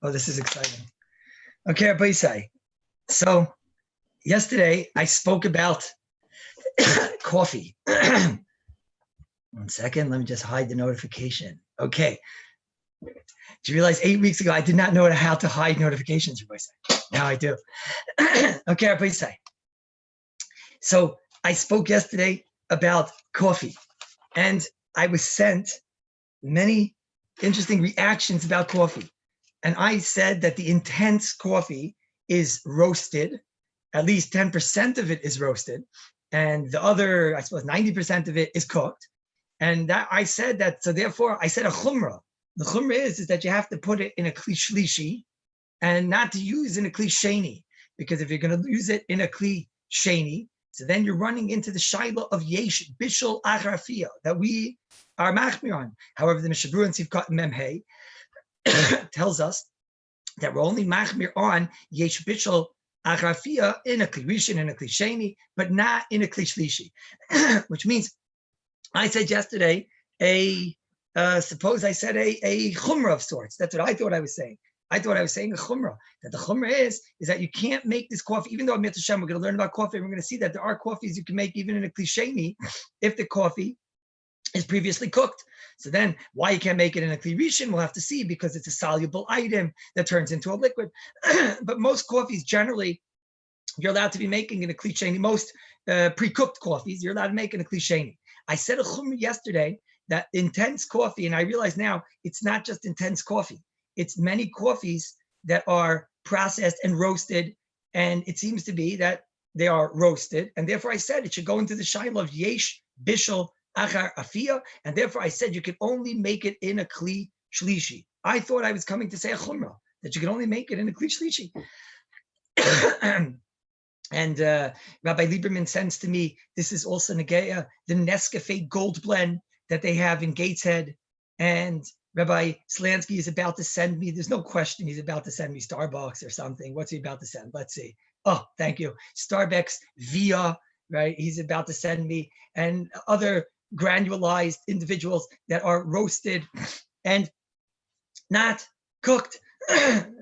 Oh, this is exciting. Okay, Rabbi. So yesterday I spoke about coffee. 1 second, let me just hide the notification. Okay. Do you realize 8 weeks ago I did not know how to hide notifications, Rabbi? Now I do. Okay, Rabbi. So I spoke yesterday about coffee, and I was sent many interesting reactions about coffee. And I said that the intense coffee is roasted, at least 10% of it is roasted, and the other, I suppose 90% of it is cooked. And that I said that, so therefore I said a chumrah. The chumrah is that you have to put it in a kli shlishi and not to use in a kli sheni, because if you're going to use it in a kli sheni, so then you're running into the shaila of yesh bishul acharafia that we are machmir on. However, the Mishnah Berurah and Sivkat Memhei tells us that we're only machmir on yesh bishul acharafia in a kli rishon and a kli sheni, but not in a kli shlishi, which means I said yesterday suppose I said a chumrah of sorts. That's what I thought I was saying. I thought I was saying a chumrah. That the chumrah is that you can't make this coffee, even though Amir Hashem, we're going to learn about coffee, and we're going to see that there are coffees you can make even in a klisheni if the coffee is previously cooked. So then why you can't make it in a kli rishon, we'll have to see, because it's a soluble item that turns into a liquid. But most coffees generally, you're allowed to be making in a kli sheni. Most pre-cooked coffees, you're allowed to make in a kli sheni. I said a chumrah yesterday that intense coffee, and I realize now it's not just intense coffee. It's many coffees that are processed and roasted, and it seems to be that they are roasted, and therefore I said it should go into the shaila of yesh bishul achar afia, and therefore I said you can only make it in a kli shlishi. I thought I was coming to say a chumrah, that you can only make it in a kli shlishi. And Rabbi Lieberman sends to me, this is also Negeya, the Nescafe Gold Blend that they have in Gateshead. And Rabbi Slansky is about to send me, there's no question he's about to send me Starbucks or something. What's he about to send? Let's see. Oh, thank you. Starbucks via, right? He's about to send me, and other granulized individuals that are roasted and not cooked.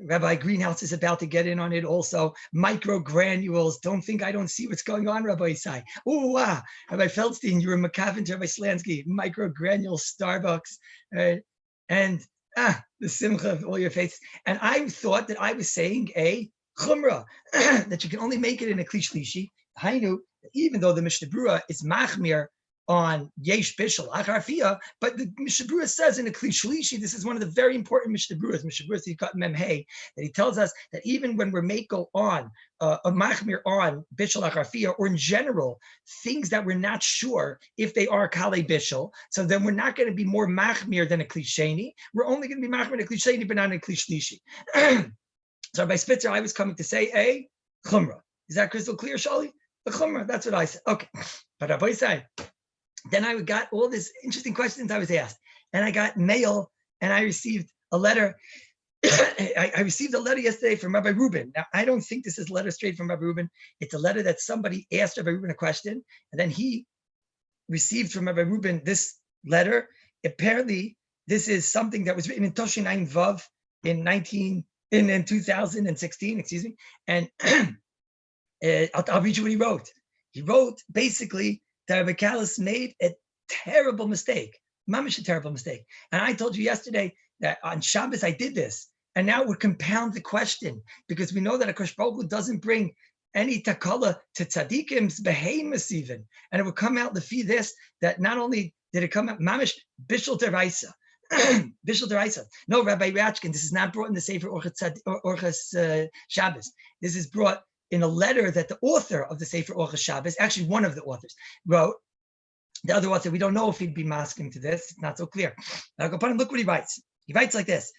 Rabbi Greenhouse is about to get in on it also. Micro granules. Don't think I don't see what's going on, Rabbi Isai. Oh, wow. Rabbi Feldstein, you were McCavin to Rabbi Slansky. Micro granules, Starbucks. And the simcha of all your faiths. And I thought that I was saying a chumrah, that you can only make it in a kli shlishi. Hainu, even though the Mishnah Berurah is machmir on yesh bishul acharafia, but the Mishnah Berurah says in a kli shlishi, this is one of the very important Mishnah Berurahs, Mishnah Berurah Sivkat Memhei, that he tells us that even when we're mako on a machmir on bishul acharafia, or in general things that we're not sure if they are kale bishul, so then we're not going to be more machmir than a kli sheni. We're only going to be machmir in a kli sheni, but not in a kli shlishi. So by Spitzer, I was coming to say a chumrah. Is that crystal clear, Shali? A chumrah. That's what I said. Okay, but Rabbi said. Then I got all these interesting questions I was asked, and I got mail, and I received a letter. I received a letter yesterday from Rabbi Rubin. Now, I don't think this is a letter straight from Rabbi Rubin. It's a letter that somebody asked Rabbi Rubin a question, and then he received from Rabbi Rubin this letter. Apparently, this is something that was written in Toshin Ein Vav in 2016, excuse me. And I'll read you what he wrote. He wrote basically that Rabbi Kallus made a terrible mistake, mamish a terrible mistake. And I told you yesterday that on Shabbos I did this, and now it would compound the question, because we know that HaKadosh Baruch Hu doesn't bring any takala to tzaddikim's behemoths even, and it would come out lefi this, that not only did it come out mamish bishul deraisa, bishul deraisa. No, Rabbi Ratchkin, this is not brought in the Sefer Orchas Shabbos. This is brought in a letter that the author of the Sefer Orchas Shabbos, actually one of the authors, wrote. The other author, we don't know if he'd be masking to this. It's not so clear. Now go upon him, look what he writes. He writes like this.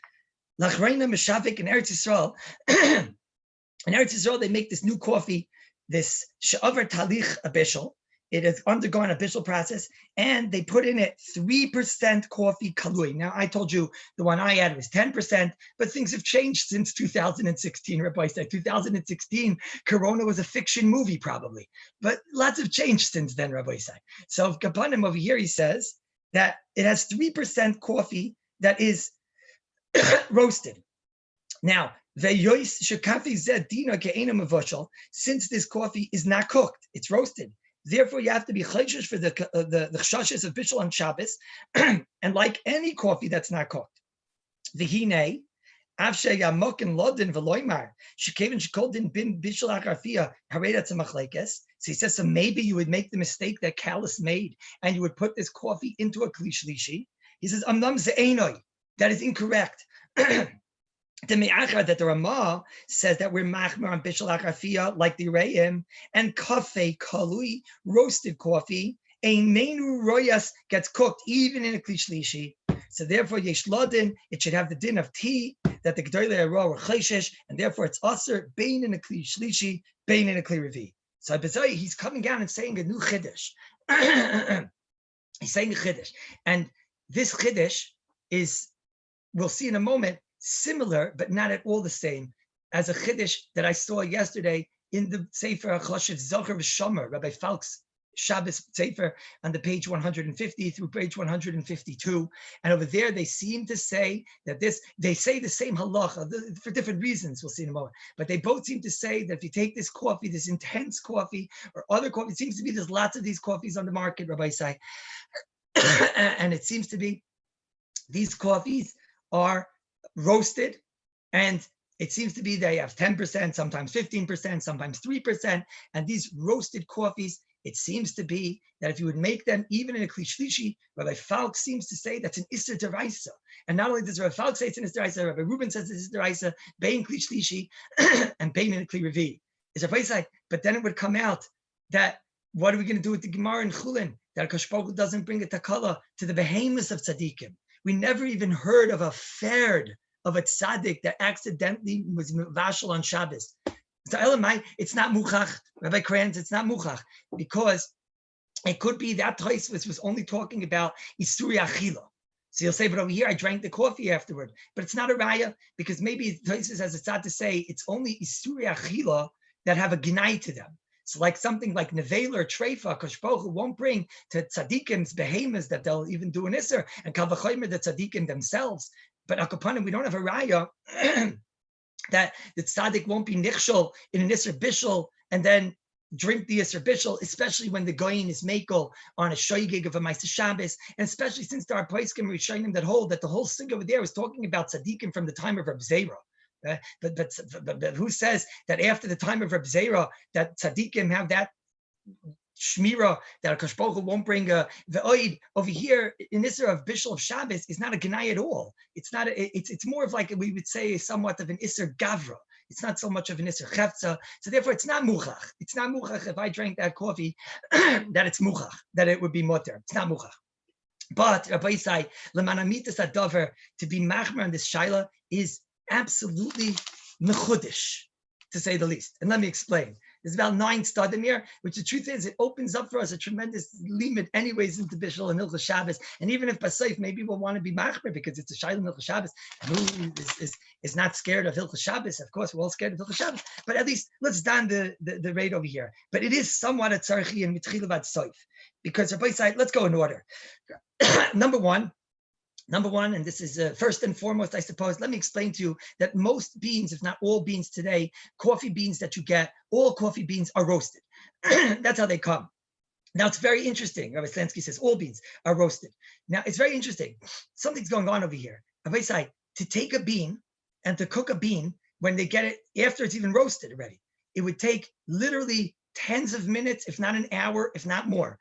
Lachreina Meshavik in Eretz Yisrael. In Eretz Yisrael, they make this new coffee, this She'avar Talich Bishul. It has undergone a bishul process, and they put in it 3% coffee kalui. Now, I told you the one I had was 10%, but things have changed since 2016. Rabbi said 2016, Corona was a fiction movie probably, but lots have changed since then, Rabbi said. So Kapanim over here, he says that it has 3% coffee that is roasted. Now, since this coffee is not cooked, it's roasted. Therefore, you have to be chayshish for the Halachos of Bishul on Shabbos, and like any coffee that's not cooked. V'hinei, avshe yamokin lodin v'loymar shekevin shekoldin bin Bishul akarfia haredat tzemachlekes. So he says, so maybe you would make the mistake that Kallus made, and you would put this coffee into a kli shlishi. He says, amnam ze'enoi. That is incorrect. The me'achar that the Ramah says that we're machmer on bishul akarfia like the re'im, and kafe kalui, roasted coffee, a menu royas gets cooked even in a kli shlishi. So therefore, yesh ladin, it should have the din of tea that the gedolei hara were chayshish, and therefore it's aser bein in a kli shlishi, bein in a kli revi. So he's coming down and saying a new chiddush. He's saying a chiddush, and this chiddush is, we'll see in a moment, similar, but not at all the same, as a chiddush that I saw yesterday in the Sefer HaChoshev Zocher V'Shomer, Rabbi Falk's Shabbos Sefer, on the page 150 through page 152. And over there, they seem to say that they say the same halacha for different reasons, we'll see in a moment. But they both seem to say that if you take this coffee, this intense coffee, or other coffee, it seems to be there's lots of these coffees on the market, Rabbi say, and it seems to be these coffees are roasted, and it seems to be they have 10%, sometimes 15%, sometimes 3%. And these roasted coffees, it seems to be that if you would make them even in a kli shlishi, Rabbi Falk seems to say that's an iser deraisa. And not only does Rabbi Falk say it's an iser deraisa, Rabbi Reuben says it's deraisa, bein kli shlishi, and bein in a kli revi. Is a place like, but then it would come out that what are we going to do with the Gemara in Chulin? That Akash Baruch Hu doesn't bring a takala to the behemoths of tzaddikim. We never even heard of a ferd of a tzaddik that accidentally was vashal on Shabbos. So Elamai, it's not muchach, Rabbi Kranz, it's not muchach, because it could be that Tosfos was only talking about Isuri Achila. So you'll say, but over here I drank the coffee afterward. But it's not a raya, because maybe Tosfos has a tzad to say it's only Isuri Achila that have a gnai to them. So like something like Nevel or Treifa, Akash Baruch Hu won't bring to tzaddikim's behemoths that they'll even do an Isser, and Kal V'chomer the tzaddikim themselves. But Akapanim, we don't have a raya that the tzaddik won't be nichshol in an Isser Bishul and then drink the Isser Bishul, especially when the goyin is mekel on a shoygig of a Ma'aseh Shabbos, and especially since there are poskim rishonim that hold that the whole sig over there is talking about tzaddikim from the time of Reb Zera. But who says that after the time of Reb Zera that tzaddikim have that shmira that Akash Baruch Hu won't bring the oid over here in Isser of Bishul of Shabbos is not a gnai at all. It's not. It's more of like we would say somewhat of an Isser Gavra. It's not so much of an Isser Chefza. So therefore, it's not muchach. It's not muchach if I drank that coffee that it's muchach, that it would be mutter. It's not muchach. But Rabbi Isai lemanamitas adover, to be machmer on this shaila is absolutely mechudish, to say the least. And let me explain. There's about 9 stadim here, which the truth is, it opens up for us a tremendous limit anyways into Bishul and Hilchos Shabbos. And even if Basayf, maybe we'll want to be machmer because it's a shayla in Hilchos Shabbos. And who is not scared of Hilchos Shabbos? Of course, we're all scared of Hilchos Shabbos. But at least let's down the rate over here. But it is somewhat a tzarchi and mitchil about soif. Because Rabbi side, let's go in order. Number one, and this is first and foremost, I suppose, let me explain to you that most beans, if not all beans today, coffee beans that you get, all coffee beans are roasted. That's how they come. Now, it's very interesting. Rabbi Slansky says all beans are roasted. Now, it's very interesting. Something's going on over here. Rabbi Sai, to take a bean and to cook a bean when they get it after it's even roasted already, it would take literally tens of minutes, if not an hour, if not more.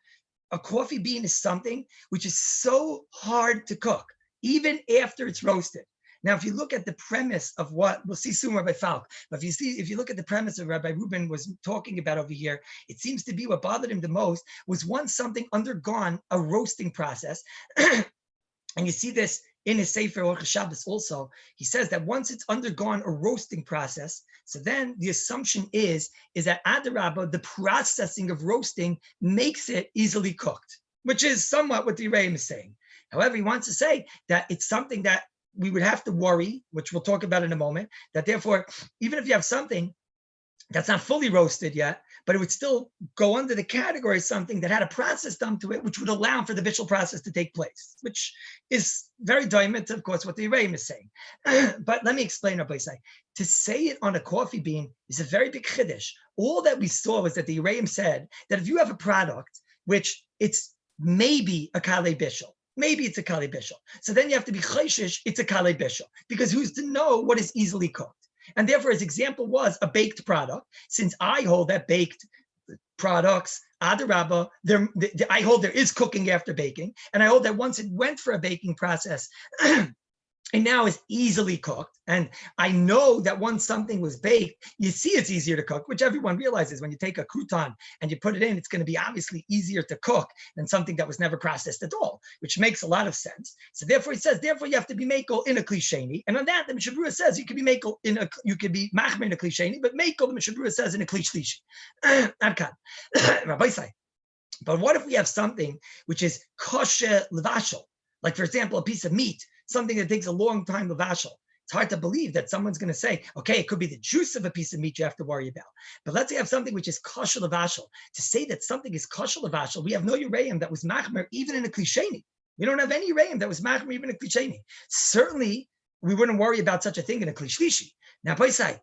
A coffee bean is something which is so hard to cook, even after it's roasted. Now, if you look at the premise of what we'll see soon, Rabbi Falk, but if you look at the premise of Rabbi Reuben was talking about over here, it seems to be what bothered him the most was once something undergone a roasting process, and you see this in his Sefer Hilchos Shabbos also. He says that once it's undergone a roasting process, so then the assumption is that Adarabba, the processing of roasting makes it easily cooked, which is somewhat what the Rebbe is saying. However, he wants to say that it's something that we would have to worry, which we'll talk about in a moment, that therefore, even if you have something that's not fully roasted yet, but it would still go under the category of something that had a process done to it, which would allow for the bishul process to take place, which is very diamond to, of course, what the Iyar is saying. But let me explain, Rabbi Say. To say it on a coffee bean is a very big chiddush. All that we saw was that the Iyar said that if you have a product which it's maybe a kalei bishul, maybe it's a kalei bishul, so then you have to be chayshish, it's a kalei bishul, because who's to know what is easily cooked? And therefore, his example was a baked product. Since I hold that baked products, adarabba, I hold there is cooking after baking, and I hold that once it went for a baking process, and now is easily cooked. And I know that once something was baked, you see it's easier to cook, which everyone realizes when you take a crouton and you put it in, it's going to be obviously easier to cook than something that was never processed at all, which makes a lot of sense. So therefore, he says, therefore you have to be makel in a klisheni. And on that, the Mishnah Berurah says you could be makel you could be machmer in a klisheni, but makel, the Mishnah Berurah says, in a klishlishi. Rabbi say, but what if we have something which is kosher levashel? Like, for example, a piece of meat, something that takes a long time to vashel. It's hard to believe that someone's going to say, okay, it could be the juice of a piece of meat you have to worry about. But let's say you have something which is kosher levashel. To say that something is kosher levashel, we have no Uraim that was machmer even in a klisheni. We don't have any Uraim that was machmer even in a klisheni. Certainly, we wouldn't worry about such a thing in a klishlishi. Now, Paisai,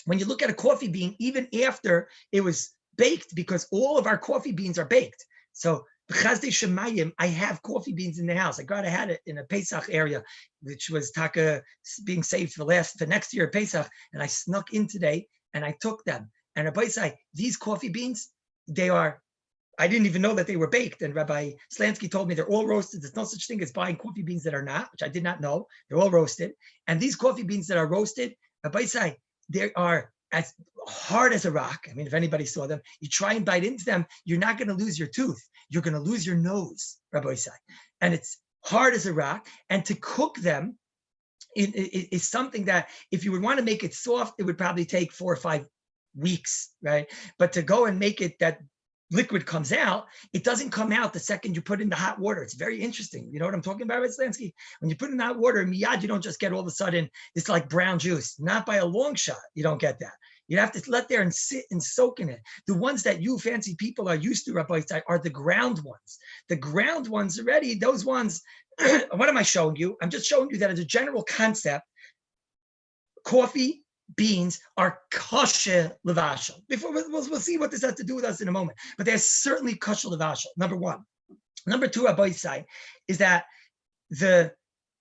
when you look at a coffee bean, even after it was baked, because all of our coffee beans are baked. So I have coffee beans in the house. I had it in a Pesach area, which was taka being saved for next year Pesach, and I snuck in today and I took them. And Rabbi say, these coffee beans, I didn't even know that they were baked. And Rabbi Slansky told me they're all roasted. There's no such thing as buying coffee beans that are not, which I did not know. They're all roasted. And these coffee beans that are roasted, Rabbi say, they are as hard as a rock. I mean, if anybody saw them, you try and bite into them, you're not going to lose your tooth. You're going to lose your nose, Rabbi say. And it's hard as a rock. And to cook them is something that if you would want to make it soft, it would probably take 4 or 5 weeks, right? But to go and make it that liquid comes out, it doesn't come out the second you put in the hot water. It's very interesting. You know what I'm talking about, Slansky? When you put in hot water, miyad, you don't just get all of a sudden, it's like brown juice. Not by a long shot. You don't get that. You have to let there and sit and soak in it. The ones that you fancy people are used to, Rabbi, are the ground ones. The ground ones already, those ones, what am I showing you? I'm just showing you that as a general concept, coffee beans are kosher levashel. Before we'll see what this has to do with us in a moment, but they're certainly kosher levashel. Number one. Number two, Rabbi side is that the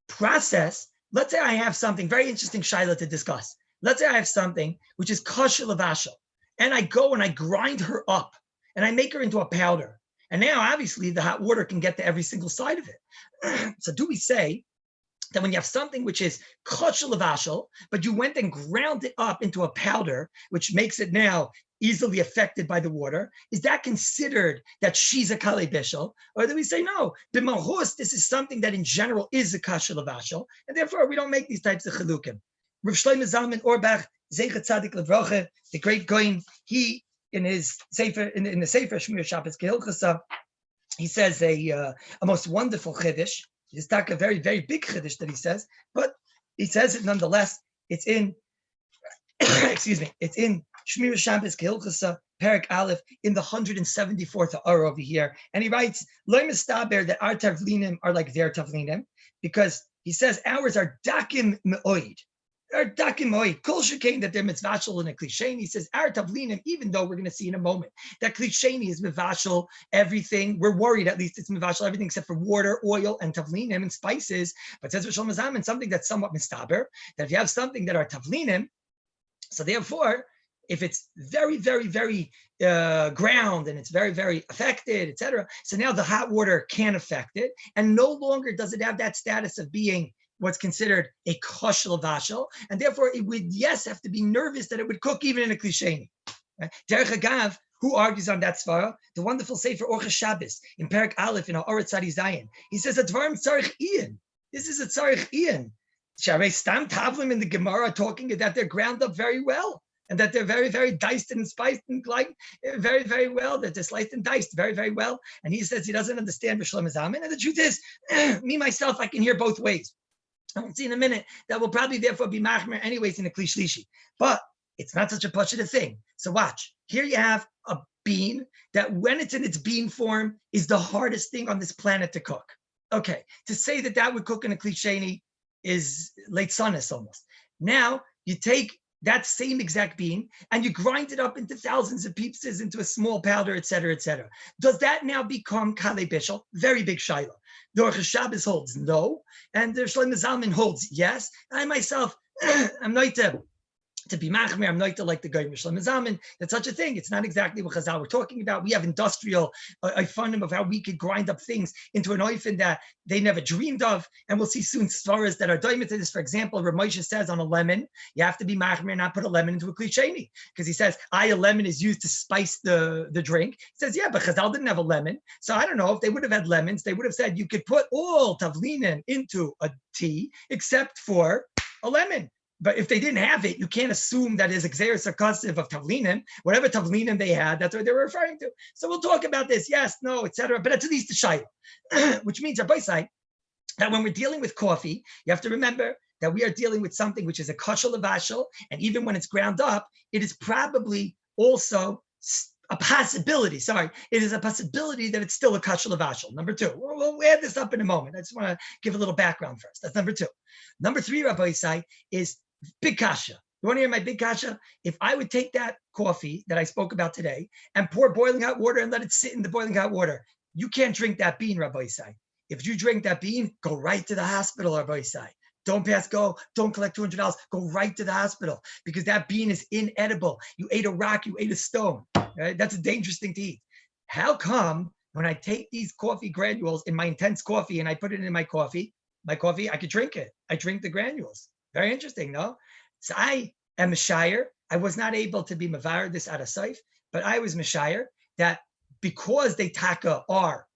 process. Let's say I have something very interesting, Shaila, to discuss. Let's say I have something which is kosher levashel, and I go and I grind her up and I make her into a powder. And now, obviously, the hot water can get to every single side of it. So, do we say that when you have something which is kosher levashel, but you went and ground it up into a powder, which makes it now easily affected by the water, is that considered that she's a kalei bishul? Or do we say, no, b'malchus, this is something that in general is a kosher levashel, and therefore we don't make these types of chilukim? Rav Shlomo Zalman Auerbach, Zecher Tzadik Levroche, the great Goin, he, in his Sefer, in the Sefer Shmir Shabbos Hilchos, he says a most wonderful chiddush. It's not a very, very big chiddush that he says, but he says it nonetheless. It's in, excuse me, it's in Shmir Shabbos Hilchos, Perek Aleph, in the 174th hour over here. And he writes, Lo mistaber, that our tavlinim are like their tavlinim, because he says ours are dakim me'oid. They're dakim me'oid. Kol shekain that they're mitzvashel in a klisheni. He says our tavlinim, even though we're going to see in a moment that klisheni is mitzvashel everything. We're worried at least it's mitzvashel everything except for water, oil, and tavlinim and spices. But says Rosh Hashanah, something that's somewhat mistaber, that if you have something that are tavlinim, so therefore, if it's very, very, very ground and it's very, very affected, etc., so now the hot water can affect it, and no longer does it have that status of being what's considered a kosher levashel, and therefore it would, yes, have to be nervous that it would cook even in a klisheni. Derech Agav, who argues on that svara? The wonderful Sefer Orchos Shabbos in Perek Aleph in Ha'aretz Tzadi Zayin. He says a dvarim tzarich iyan. This is a tzarich iyan. Sharei stam tavlim in the Gemara talking that they're ground up very well, and that they're very, very diced and spiced and like very, very well, that they're sliced and diced very, very well. And he says he doesn't understand B'Shlom Zamen. And the truth is, me, myself, I can hear both ways. I will see in a minute that will probably therefore be machmer anyways in a klishlishi. But It's not such a pashut thing. So watch. Here you have a bean that when it's in its bean form is the hardest thing on this planet to cook. Okay, to say that that would cook in a klisheni is late sunnis almost. Now you take that same exact bean and you grind it up into thousands of pieces into a small powder, etc., etc. Does that now become kalei bishul? Very big shaila. The Orchos Shabbos holds no, and the Shlomo Zalman holds yes. I myself, I'm not to be machmir, I'm not to like the guy Shlomo Zalman. That's such a thing. It's not exactly what Chazal we're talking about. We have industrial fun of how we could grind up things into an oifen that they never dreamed of, and we'll see soon svaras that are daimah to this. For example, Rav Moshe says on a lemon, you have to be machmir, not put a lemon into a klisheni, because he says a lemon is used to spice the drink. He says, yeah, but Chazal didn't have a lemon, so I don't know if they would have had lemons. They would have said you could put all tavlinin into a tea except for a lemon. But if they didn't have it, you can't assume that is exeris akasiv of tavlinim. Whatever tavlinim they had, that's what they were referring to. So we'll talk about this, yes, no, etc. But at least the shayla, which means Rabbi say that when we're dealing with coffee, you have to remember that we are dealing with something which is a kasher levashel, and even when it's ground up, it is probably also a possibility. Sorry, it is a possibility that it's still a kasher levashel. Number two, we'll add this up in a moment. I just want to give a little background first. That's number two. Number three, Rabbi say, is big kasha. You want to hear my big kasha? If I would take that coffee that I spoke about today and pour boiling hot water and let it sit in the boiling hot water, you can't drink that bean, Rabbi say. If you drink that bean, go right to the hospital, Rabbi say. Don't pass go. Don't collect $200. Go right to the hospital because that bean is inedible. You ate a rock. You ate a stone. Right? That's a dangerous thing to eat. How come when I take these coffee granules in my intense coffee and I put it in my coffee, I could drink it. I drink the granules. Very interesting, no? So I am Meshire. I was not able to be Mavar this out of Saif, but I was Meshire that because they taka are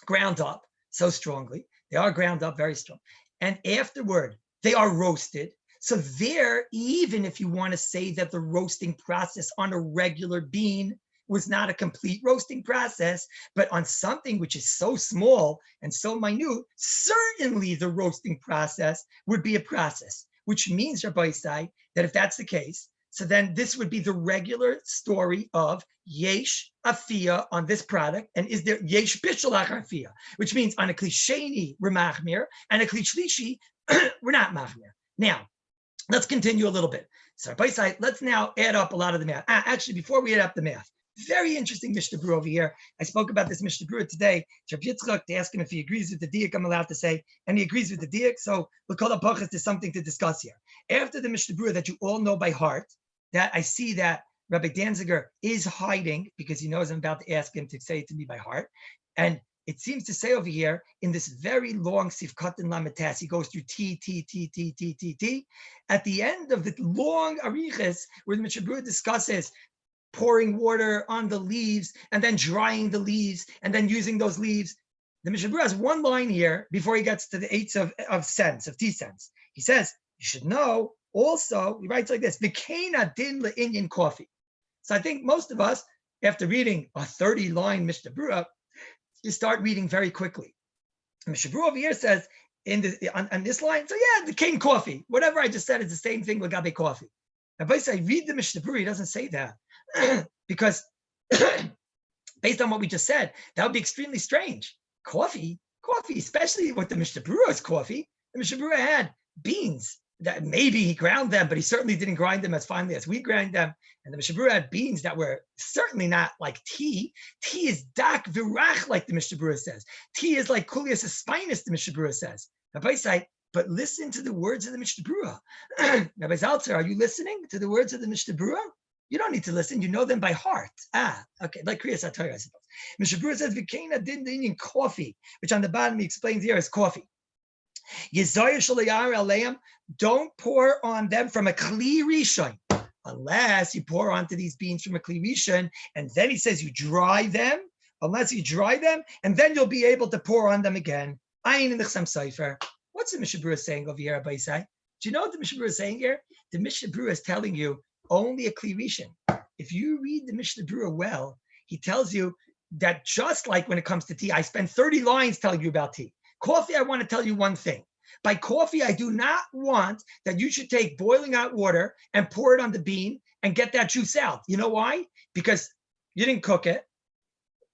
ground up so strongly, they are ground up very strong, and afterward they are roasted. So there, even if you want to say that the roasting process on a regular bean was not a complete roasting process, but on something which is so small and so minute, certainly the roasting process would be a process, which means, Rabbi say, that if that's the case, so then this would be the regular story of yesh afia on this product, and is there yesh bishul afia, which means on a klisheni we're machmir, and a klishlishi we're not machmir. Now, let's continue a little bit. So Rabbi say, let's now add up a lot of the math. Actually, before we add up the math, very interesting Mishnah Berurah over here. I spoke about this Mishnah Berurah today. Rabbi Yitzchak, to ask him if he agrees with the diak, I'm allowed to say, and he agrees with the diak. So L'kol HaPachas, there's something to discuss here. After the Mishnah Berurah that you all know by heart, that I see that Rabbi Danziger is hiding because he knows I'm about to ask him to say it to me by heart. And it seems to say over here in this very long Sifkat and Lamitas, he goes through T. At the end of the long Arichas, where the Mishnah Berurah discusses pouring water on the leaves and then drying the leaves and then using those leaves, the Mishnah Berurah has one line here before he gets to the eighths of cents, of T cents. He says, you should know also, he writes like this, V'keina din le'inyan coffee. So I think most of us, after reading a 30-line Mishnah Berurah, you start reading very quickly. Mishnah Berurah over here says, on this line, so yeah, the cane coffee, whatever I just said is the same thing with Gabe coffee. If I say read the Mishnah Berurah, he doesn't say that because based on what we just said, that would be extremely strange. Coffee, especially with the Mishnah Berurah's coffee. The Mishnah Berurah had beans that maybe he ground them, but he certainly didn't grind them as finely as we grind them. And the Mishnah Berurah had beans that were certainly not like tea. Tea is dak virach, like the Mishnah Berurah says. Tea is like kulias espinus, the Mishnah Berurah says. Rabbi say, but listen to the words of the Mishnah Berurah. Rabbi Zalzer, are you listening to the words of the Mishnah Berurah? You don't need to listen. You know them by heart. Okay. Like Kriyas HaTorah, I suppose. Mishnah Berurah says, V'keina din le'inyan coffee, which on the bottom he explains here is coffee. Don't pour on them from a kli rishon, unless you pour onto these beans from a kli rishon, and then he says you dry them, unless you dry them, and then you'll be able to pour on them again. Ayin in the Chasam Sofer. What's the Mishnah Berurah saying over here, Rabbi Isai? Do you know what the Mishnah Berurah is saying here? The Mishnah Berurah is telling you only a kli rishon. If you read the Mishnah Berurah well, he tells you that just like when it comes to tea, I spend 30 lines telling you about tea. Coffee, I want to tell you one thing. By coffee, I do not want that you should take boiling hot water and pour it on the bean and get that juice out. You know why? Because you didn't cook it.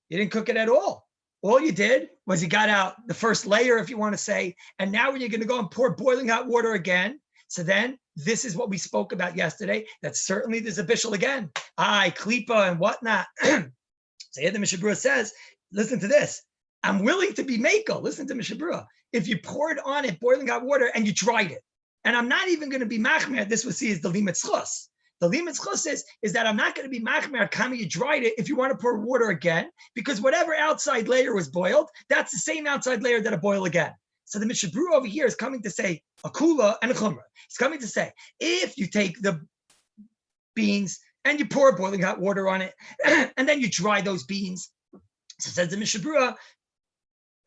You didn't cook it at all. All you did was you got out the first layer, if you want to say, and now when you're going to go and pour boiling hot water again, so then this is what we spoke about yesterday, that certainly there's a bishul again. Klipa and whatnot. So here the Mishnah Berurah says, listen to this. I'm willing to be makel. Listen to Mishnah Berurah. If you poured on it boiling hot water and you tried it, and I'm not even going to be machmer, this we'll see is the limit schos. The limit schos is that I'm not going to be machmer, kama you dried it if you want to pour water again, because whatever outside layer was boiled, that's the same outside layer that'll boil again. So the Mishnah Berurah over here is coming to say a kula and a chumrah. It's coming to say, if you take the beans and you pour boiling hot water on it, and then you dry those beans, so says the Mishnah Berurah,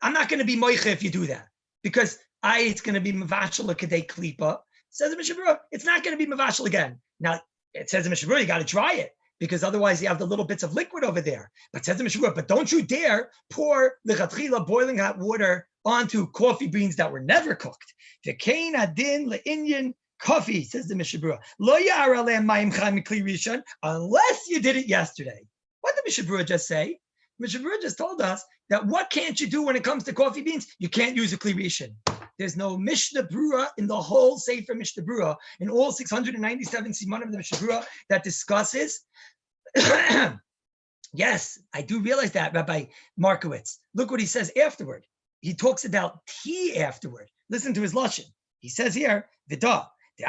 I'm not going to be moicha if you do that, because it's going to be mavashal kadei klipa. Says the Mishnah Berurah, it's not going to be mavashal again. Now, it says the Mishnah Berurah, you got to dry it, because otherwise you have the little bits of liquid over there. But says the Mishnah Berurah, but don't you dare pour lechatchila boiling hot water onto coffee beans that were never cooked. V'kein adin le'inyan coffee, says the Mishnah Berurah, lo ya'ar aleim mayim chayim mikli rishon, unless you did it yesterday. What did Mishnah Berurah just say? Mishnah Berurah just told us that what can't you do when it comes to coffee beans? You can't use a kli rishon. There's no Mishnah Berurah in the whole Sefer Mishnah Berurah, in all 697 simanim of the Mishnah Berurah, that discusses. Yes, I do realize that, Rabbi Markowitz. Look what he says afterward. He talks about tea afterward. Listen to his lashon. He says here, Vidah. He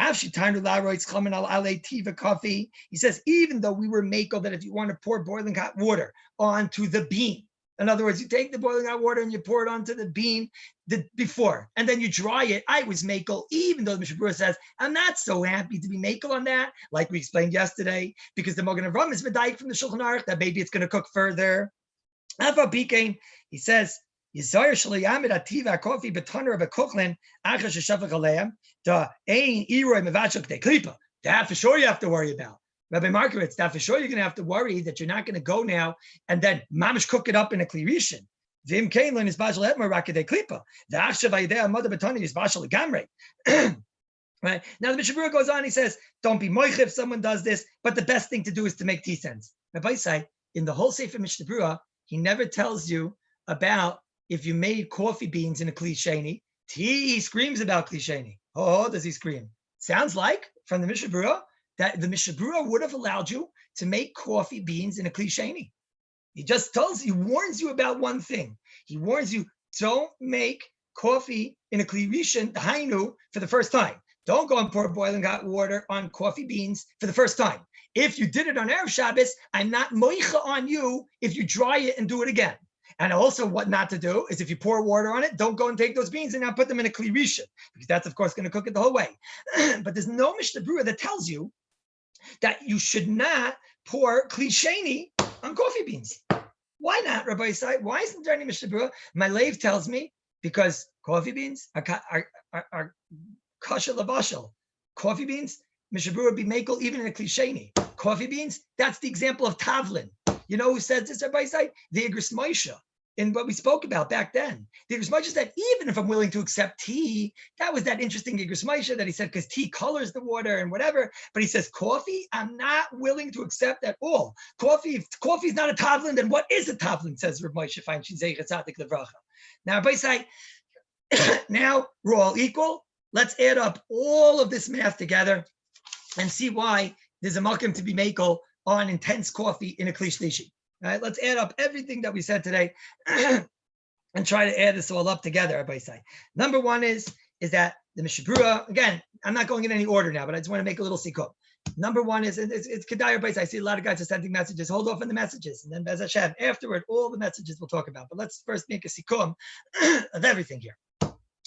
says, even though we were makel that if you want to pour boiling hot water onto the bean, in other words, you take the boiling hot water and you pour it onto the bean before, and then you dry it. I was makel, even though the Mishnah Berurah says, I'm not so happy to be makel on that, like we explained yesterday, because the Mogen Avram is v'daik from the Shulchan Aruch, that maybe it's going to cook further. He says, Yizayir shlo yamid ativa coffee b'toner of a kuchlin achas sheshafach aleim da ein iroi mevachok de klipa. That for sure you have to worry about. Rabbi Markowitz, that for sure you're going to have to worry that you're not going to go now and then mamish cook it up in a kli rishon. Vim kainlin is bashal etmar rakadei klipa. The achshav ayidei mother b'toner is bashal gamrei. Right now, the Mishnah Berurah goes on. He says, "Don't be moich if someone does this, but the best thing to do is to make tea sense." Rabbi say in the whole Sefer Mishnah Berurah, he never tells you about if you made coffee beans in a kli sheni. He screams about kli sheni. Oh, does he scream? Sounds like from the Mishnah Berurah that the Mishnah Berurah would have allowed you to make coffee beans in a kli sheni. He just warns you about one thing. He warns you, don't make coffee in a kli rishon, the hainu, for the first time. Don't go and pour boiling hot water on coffee beans for the first time. If you did it on Erev Shabbos, I'm not moicha on you if you dry it and do it again. And also what not to do is if you pour water on it, don't go and take those beans and now put them in a kli rishon, because that's, of course, going to cook it the whole way. But there's no Mishnah Berurah that tells you that you should not pour kli sheni on coffee beans. Why not, Rabbi Isai? Why isn't there any Mishnah Berurah? My lave tells me because coffee beans are kasher lavashel. Coffee beans, Mishnah Berurah would be makel even in a kli sheni. Coffee beans, that's the example of tavlin. You know who says this, Rabbi Isai? The Igros Moshe, in what we spoke about back then. The Igros Moshe said, even if I'm willing to accept tea, that was that interesting Igros Moshe that he said, because tea colors the water and whatever. But he says, coffee, I'm not willing to accept at all. If coffee is not a tavlin, then what is a tavlin, says Rabbi Moshe Feinstein. Now, Rabbi Isai, now we're all equal. Let's add up all of this math together and see why there's a makom to be makel on intense coffee in a kli shlishi. All right, let's add up everything that we said today and try to add this all up together, Rabbi say. Number one is that the Mishnah Berurah, again, I'm not going in any order now, but I just want to make a little sikkum. Number one is, it's Kedai, Rabbi say. I see a lot of guys are sending messages. Hold off on the messages. And then Bez Hashem, afterward, all the messages we'll talk about. But let's first make a sikkum of everything here.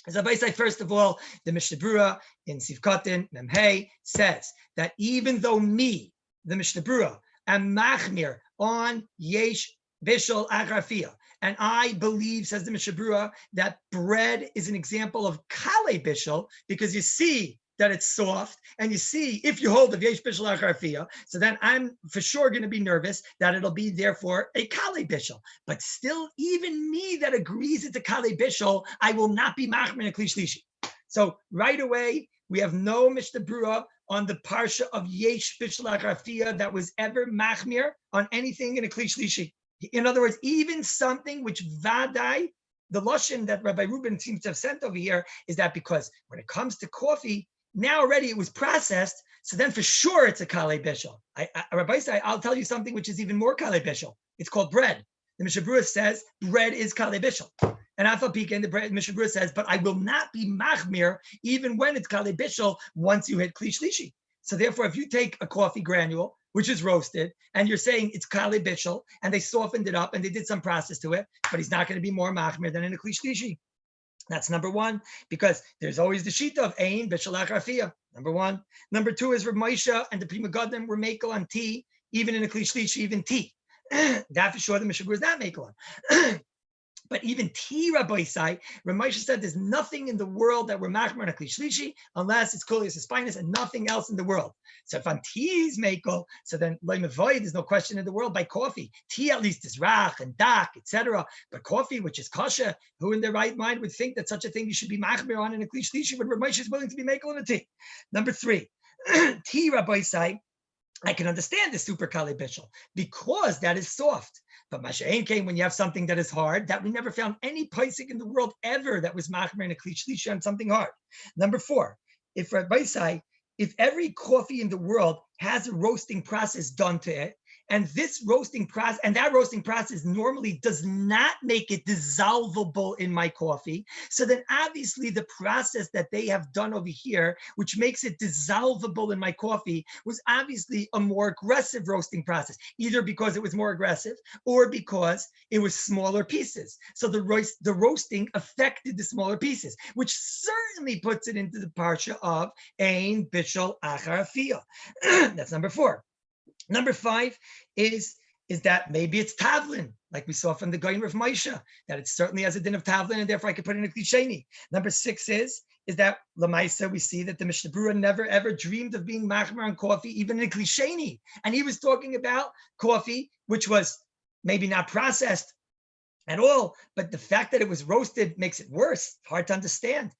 As Rabbi say, first of all, the Mishnah Berurah in Sivkatin Memhei says that even though me, the Mishnah Berurah, am machmir on yesh bishul agrafia, and I believe, says the Mishnah Berurah, that bread is an example of kale bishul, because you see that it's soft, and you see if you hold of yesh bishul agrafia, so then I'm for sure going to be nervous that it'll be therefore a kale bishul. But still, even me that agrees it's a kale bishul, I will not be machmir in a kli shlishi. So right away, We have no Mishnah Berurah on the parsha of Yesh Bishul Achar that was ever machmir on anything in a Kli Shlishi. In other words, even something which vadai, the lashon that Rabbi Reuben seems to have sent over here is that because when it comes to coffee, now already it was processed, so then for sure it's a Kalei Bishul. Rabbi say, I'll tell you something which is even more Kalei Bishul. It's called bread. The Mishnah Berurah says bread is Kalei Bishul. And Afal Pika, the Mishnah Berurah says, but I will not be machmir even when it's Kalei Bishul once you hit Kli Shlishi. So therefore, if you take a coffee granule, which is roasted, and you're saying it's Kalei Bishul, and they softened it up and they did some process to it, but he's not going to be more machmir than in a Kli Shlishi. That's number one, because there's always the shita of Ein Bishul Achar. Number one. Number two is Rav Moshe and the Pri Megadim were makel on tea, even in a Kli Shlishi, even tea. That for sure the Mishnah Berurah is not makel on. But even tea, Rabbi Sai, Rav Moshe said there's nothing in the world that we're machmer on a Kli Shlishi unless it's Kallus spinus and nothing else in the world. So if on tea is makel, so then there's no question in the world by coffee. Tea at least is rach and dak, etc. But coffee, which is kasha, who in their right mind would think that such a thing you should be machmer on in a Kli Shlishi when Rav Moshe is willing to be makel on a tea? Number three, tea, Rabbi Sai, I can understand the super Kalei Bishul because that is soft. But Masha'en came when you have something that is hard, that we never found any paisik in the world ever that was machmer in a Kli Shlishi on something hard. Number four, if Rabbi say, if every coffee in the world has a roasting process done to it, and this roasting process, and that roasting process normally does not make it dissolvable in my coffee. So then obviously the process that they have done over here, which makes it dissolvable in my coffee, was obviously a more aggressive roasting process, either because it was more aggressive or because it was smaller pieces. So the roasting affected the smaller pieces, which certainly puts it into the parsha of Ein Bishul Achar Afiyah. That's number four. Number five is that maybe it's tavlin, like we saw from the Goyin of Moshe, that it certainly has a din of tavlin, and therefore I could put it in a Kli Sheni. Number six is that Lamaisa, we see that the Mishnah Berurah never ever dreamed of being machmer on coffee, even in a Kli Sheni. And he was talking about coffee, which was maybe not processed at all, but the fact that it was roasted makes it worse. Hard to understand.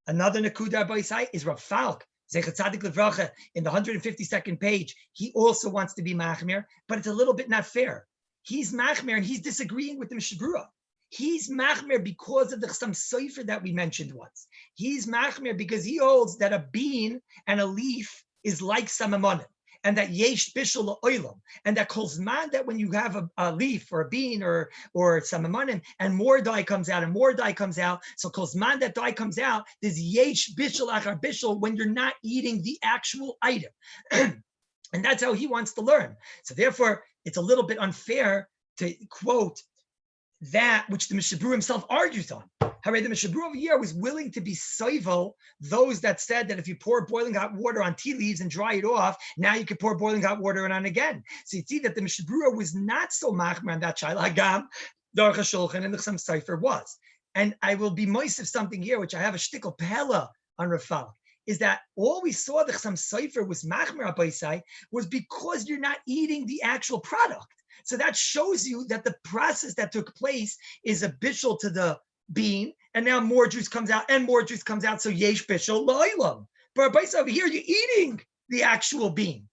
Another Nakuda Baisai is Rav Falk. Zecher Tzadik Levracha, in the 152nd page, he also wants to be machmir, but it's a little bit not fair. He's machmir and he's disagreeing with the Mishnah Berurah. He's machmir because of the Chassam Sofer that we mentioned once. He's machmir because he holds that a bean and a leaf is like samamonim, and that yesh bishul oilam, and that kolzman, that when you have a leaf or a bean or samamonim, and more dye comes out and more dye comes out, so kolzman that dye comes out, there's yesh bishul achar bishul when you're not eating the actual item. And that's how he wants to learn. So therefore, it's a little bit unfair to quote that which the Mishnah Berurah himself argues on. However, the Mishnah Berurah over here was willing to be soivel those that said that if you pour boiling hot water on tea leaves and dry it off, now you can pour boiling hot water on again. So you see that the Mishnah Berurah was not so machmer on that shayla hagam, Darcha Shulchan, and the Chassam Sofer was. And I will be moist of something here, which I have a shtickle pella on Rafal, is that all we saw the Chassam Sofer was machmer abaisai was because you're not eating the actual product. So that shows you that the process that took place is a bishul to the bean, and now more juice comes out and more juice comes out. So yesh bishul lo'ilam. But over here, you're eating the actual bean.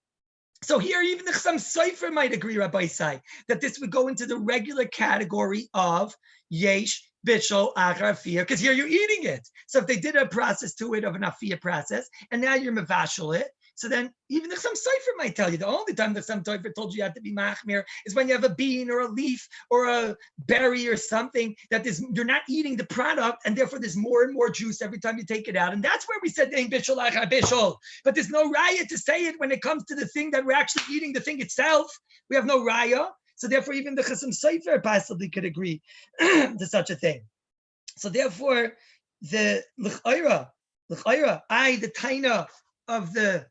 So here, even the Chassam Sofer might agree, Rabbi Sai, that this would go into the regular category of yesh bishul achar afiyah, because here you're eating it. So if they did a process to it of an afiyah process, and now you're mevashel it, so then even the Chassam Sofer might tell you the only time the Chassam Sofer told you had to be machmir is when you have a bean or a leaf or a berry or something that you're not eating the product, and therefore there's more and more juice every time you take it out. And that's where we said Ein Bishul Achar Bishul. But there's no raya to say it when it comes to the thing that we're actually eating, the thing itself. We have no raya. So therefore even the Chassam Sofer possibly could agree to such a thing. So therefore the l'chayra, the taina of the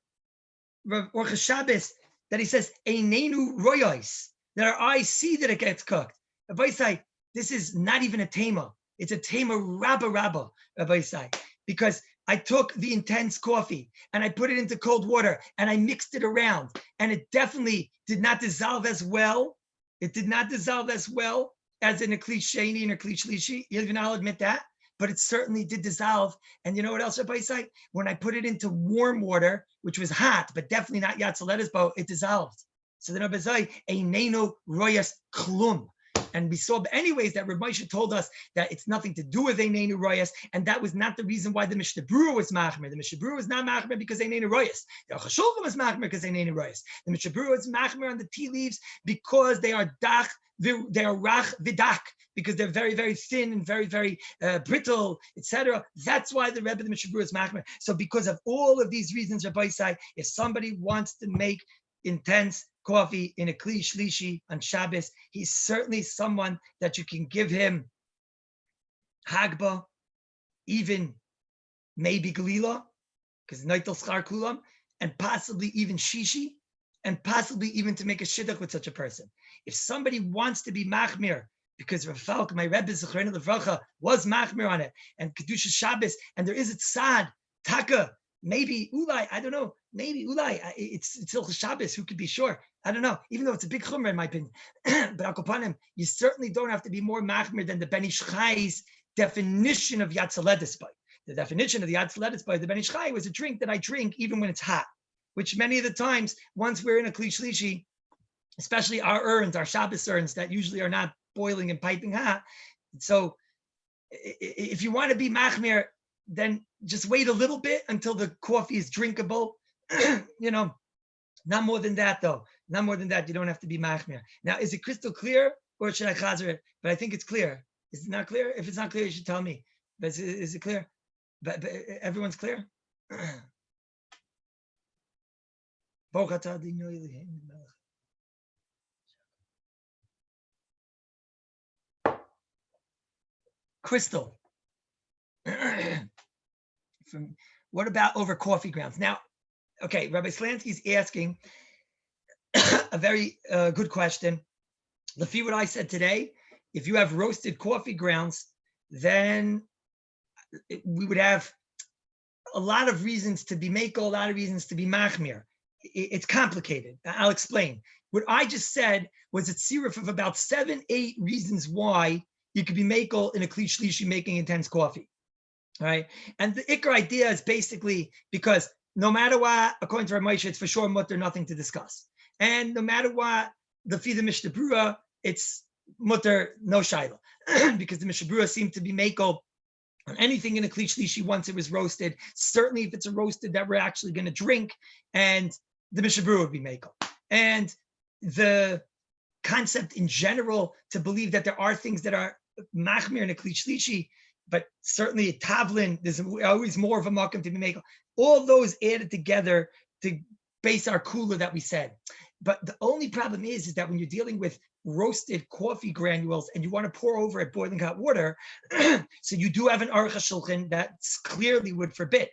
Orcha Shabbos, that he says, Einenu royos, that our eyes see that it gets cooked. Rabbi say, this is not even a tema. It's a tema rabba, Rabbi say, because I took the intense coffee and I put it into cold water and I mixed it around, and it definitely did not dissolve as well. It did not dissolve as well as in a Kli Sheni and a Kli Shlishi. I'll admit that. but it certainly did dissolve. And you know what else, Rabbi Isai? When I put it into warm water, which was hot, but definitely not Yatzaledes bow, it dissolved. So then Rabbi Isai, Einenu Royas Klum. And we saw anyways that Rabbi Moshe told us that it's nothing to do with Einenu Royas, and that was not the reason why the Mishnah Berurah was machmer. The Mishnah Berurah was not machmer because Einenu Royas. The Halachos of Bishul was machmer because Einenu Royas. The Mishnah Berurah was machmer on the tea leaves because they are dach, they are rach vidak, because they're very, very thin and very, very brittle, etc. That's why the Rebbe, the Mishnah Berurah, is machmer. So because of all of these reasons, Rabbi Isai, if somebody wants to make intense coffee in a kli shlishi on Shabbos, he's certainly someone that you can give him hagba, even maybe galila, because neitel schar kulam, and possibly even shishi, and possibly even to make a shidduch with such a person. If somebody wants to be machmir, because Rav Falk, my Rebbe Zechrona Levracha, was machmir on it, and kedusha Shabbos, and there is a tzad taka. Maybe ulai, I don't know. Maybe ulai, it's Hilchos Shabbos. Who could be sure? I don't know. Even though it's a big chumrah in my opinion, but Al Kapanim, you certainly don't have to be more machmir than the Ben Ish Chai's definition of Yatzaledes by. The definition of the Yatzaledes by the Ben Ish Chai was a drink that I drink even when it's hot. Which many of the times, once we're in a kli shlishi, especially our urns, our Shabbos urns that usually are not boiling and piping hot. So, if you want to be machmir, then just wait a little bit until the coffee is drinkable. Not more than that, though. Not more than that. You don't have to be machmir. Now, is it crystal clear, or should I chazer it? But I think it's clear. Is it not clear? If it's not clear, you should tell me. But is it clear? But everyone's clear? Crystal. What about over coffee grounds? Now, okay, Rabbi Slansky is asking a very good question. Lefi what I said today, if you have roasted coffee grounds, then we would have a lot of reasons to be mako, a lot of reasons to be machmir. It's complicated. I'll explain. What I just said was a tziruf of about 7-8 reasons why you could be mako in a kli shlishi making intense coffee. All right. And the Ikar idea is basically because no matter what, according to Rabbi Moshe, it's for sure mutter, nothing to discuss. And no matter what, the Mishnah Berurah, it's mutter, no shaila. Because the Mishnah Berurah seemed to be mako on anything in a kli shlishi once it was roasted. Certainly if it's a roasted that we're actually going to drink, and the Mishnah Berurah would be mako. And the concept in general to believe that there are things that are machmir in a kli shlishi, but certainly tavlin, there's always more of a makom to be made. All those added together to base our kula that we said. But the only problem is that when you're dealing with roasted coffee granules and you want to pour over it boiling hot water, so you do have an aruch hashulchan that clearly would forbid.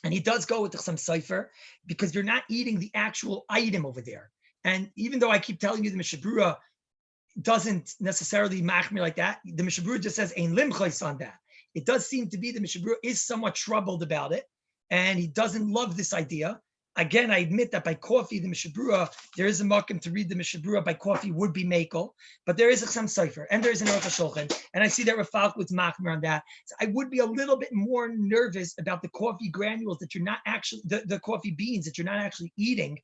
And he does go with some cipher because you're not eating the actual item over there. And even though I keep telling you the Mishnah Berurah doesn't necessarily machmir like that, the Mishnah Berurah just says ein limchos on that. It does seem to be the Mishnah Berurah is somewhat troubled about it, and he doesn't love this idea. Again, I admit that by coffee, the Mishnah Berurah, there is a makom to read the Mishnah Berurah by coffee would be makel, but there is some cipher, and there is an aruch hashulchan, and I see that Rav Falk was machmir on that. So I would be a little bit more nervous about the coffee granules that you're not actually, the coffee beans that you're not actually eating.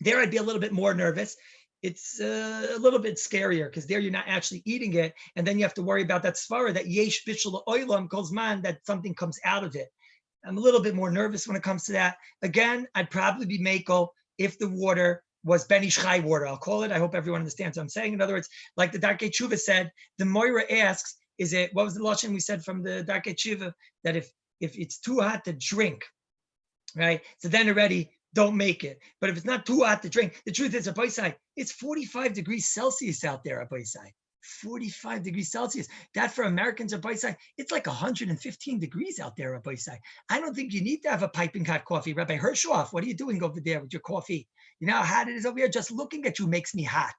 There I'd be a little bit more nervous. It's a little bit scarier because there you're not actually eating it, and then you have to worry about that svara that yesh bishul oilam kozman, that something comes out of it. I'm a little bit more nervous when it comes to that. Again, I'd probably be makel if the water was Ben Ish Chai water. I'll call it. I hope everyone understands what I'm saying. In other words, like the Darkei Tshuva said, the Moira asks, is it, what was the lashon we said from the Darkei Tshuva, that if it's too hot to drink, right? So then already don't make it. But if it's not too hot to drink, the truth is, Rabbi Isai, it's 45 degrees Celsius out there, Rabbi Isai. 45 degrees Celsius. That for Americans, Rabbi Isai, it's like 115 degrees out there, Rabbi Isai. I don't think you need to have a piping hot coffee. Rabbi Hershoff, what are you doing over there with your coffee? You know how hot it is over here? Just looking at you makes me hot.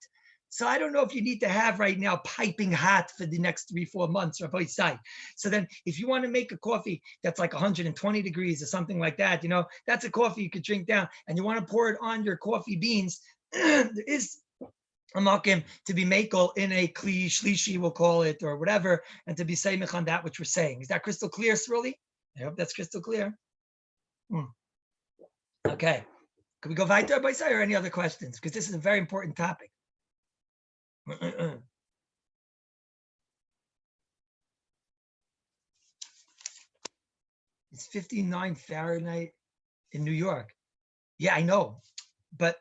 So I don't know if you need to have right now piping hot for the next 3-4 months, Rabbi Isai. So then if you want to make a coffee that's like 120 degrees or something like that, you know, that's a coffee you could drink down, and you want to pour it on your coffee beans, there is a makim to be makel in a kli shlishi, we'll call it, or whatever, and to be seimich on that which we're saying. Is that crystal clear, Sruli? I hope that's crystal clear. Okay. Can we go weiter, Rabbi Say, or any other questions? Because this is a very important topic. It's 59 Fahrenheit in New York. Yeah, I know, but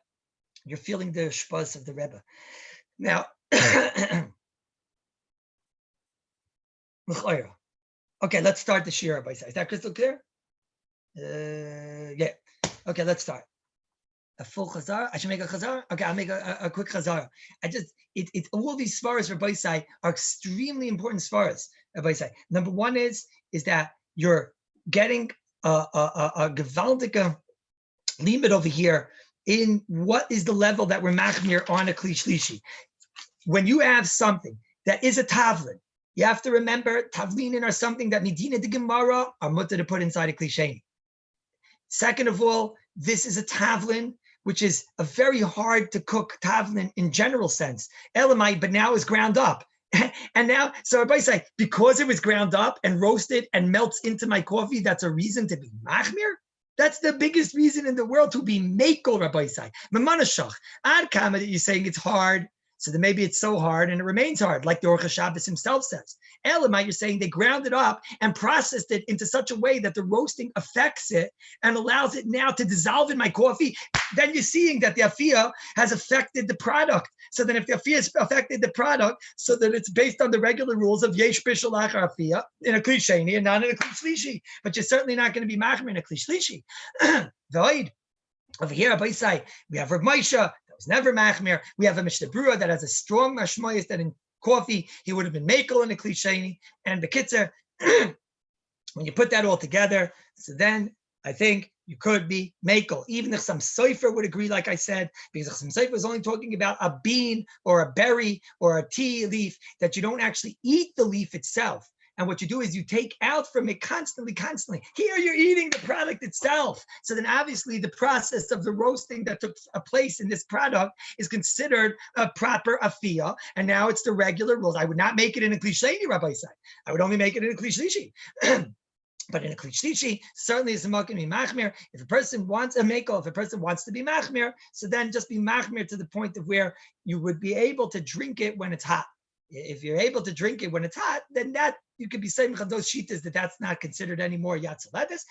you're feeling the shpuz of the Rebbe. Now, okay, let's start the shira, Rabbi Say. Is that crystal clear? Yeah. Okay, let's start. A full chazar. I should make a chazar. Okay, I'll make a quick chazar. All these svaras, Rabbi Say, are extremely important svaras, Rabbi Say. Number one is that you're getting a gewaltige limit over here in what is the level that we're machmir on a kli shlishi. When you have something that is a tavlin, you have to remember tavlinin are something that medina de gemara are mutter to put inside a kli sheni. Second of all, this is a tavlin, which is a very hard to cook tavlin in general sense. Elamite, but now is ground up. And now, so everybody say, because it was ground up and roasted and melts into my coffee, that's a reason to be machmir? That's the biggest reason in the world to be makel, Rabbi Say. Mamanashach. Ad kama that you're saying it's hard, so then maybe it's so hard and it remains hard, like the Orcha Shabbos himself says. Elamite, you're saying they ground it up and processed it into such a way that the roasting affects it and allows it now to dissolve in my coffee. Then you're seeing that the afiyah has affected the product. So then if the afiyah has affected the product, so that it's based on the regular rules of yesh bishul achar afiyah in a kli sheni and not in a kli shlishi. But you're certainly not going to be machmir in a kli shlishi. Void. Over here, Rabbi Say, we have Rav Moshe that was never machmir. We have a Mishnah Berurah that has a strong mashmoyis that in coffee he would have been makel in a kli sheni. And the kitzer, when you put that all together, so then I think you could be makel, even if some sofer would agree, like I said, because some sofer is only talking about a bean or a berry or a tea leaf, that you don't actually eat the leaf itself. And what you do is you take out from it constantly. Here you're eating the product itself. So then obviously the process of the roasting that took place in this product is considered a proper afiyah. And now it's the regular rules. I would not make it in a kli sheni, Rabbi Say. I would only make it in a kli shlishi. But in a kli shlishi, certainly it's a makom be machmir. If a person wants a makel, if a person wants to be machmir, so then just be machmir to the point of where you would be able to drink it when it's hot. If you're able to drink it when it's hot, then that you could be saying those shitas that's not considered anymore yatzalevis.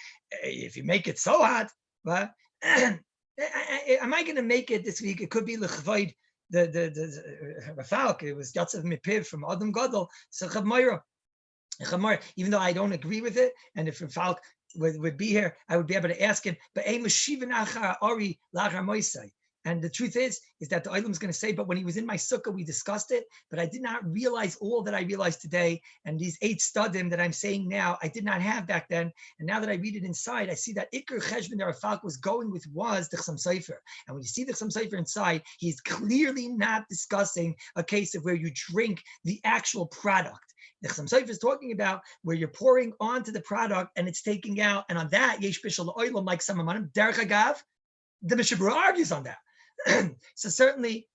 If you make it so hot, but am I going to make it this week? It could be lechvoid the Rafalk. It was yatzav mipiv from Adam Gadol. So Chavmoira. Even though I don't agree with it, and if Falk would be here, I would be able to ask him. But and the truth is that the Olam is going to say, but when he was in my sukkah, we discussed it, but I did not realize all that I realized today. And these 8 studim that I'm saying now, I did not have back then. And now that I read it inside, I see that Iker Cheshvan that Falk was going with was the Chsam Sofer. And when you see the Chsam Sofer inside, he's clearly not discussing a case of where you drink the actual product. The Chsam Sofer is talking about where you're pouring onto the product and it's taking out, and on that, yesh bishul oilam like some amanim. Derech Agav, the Mishnah Berurah argues on that. So certainly,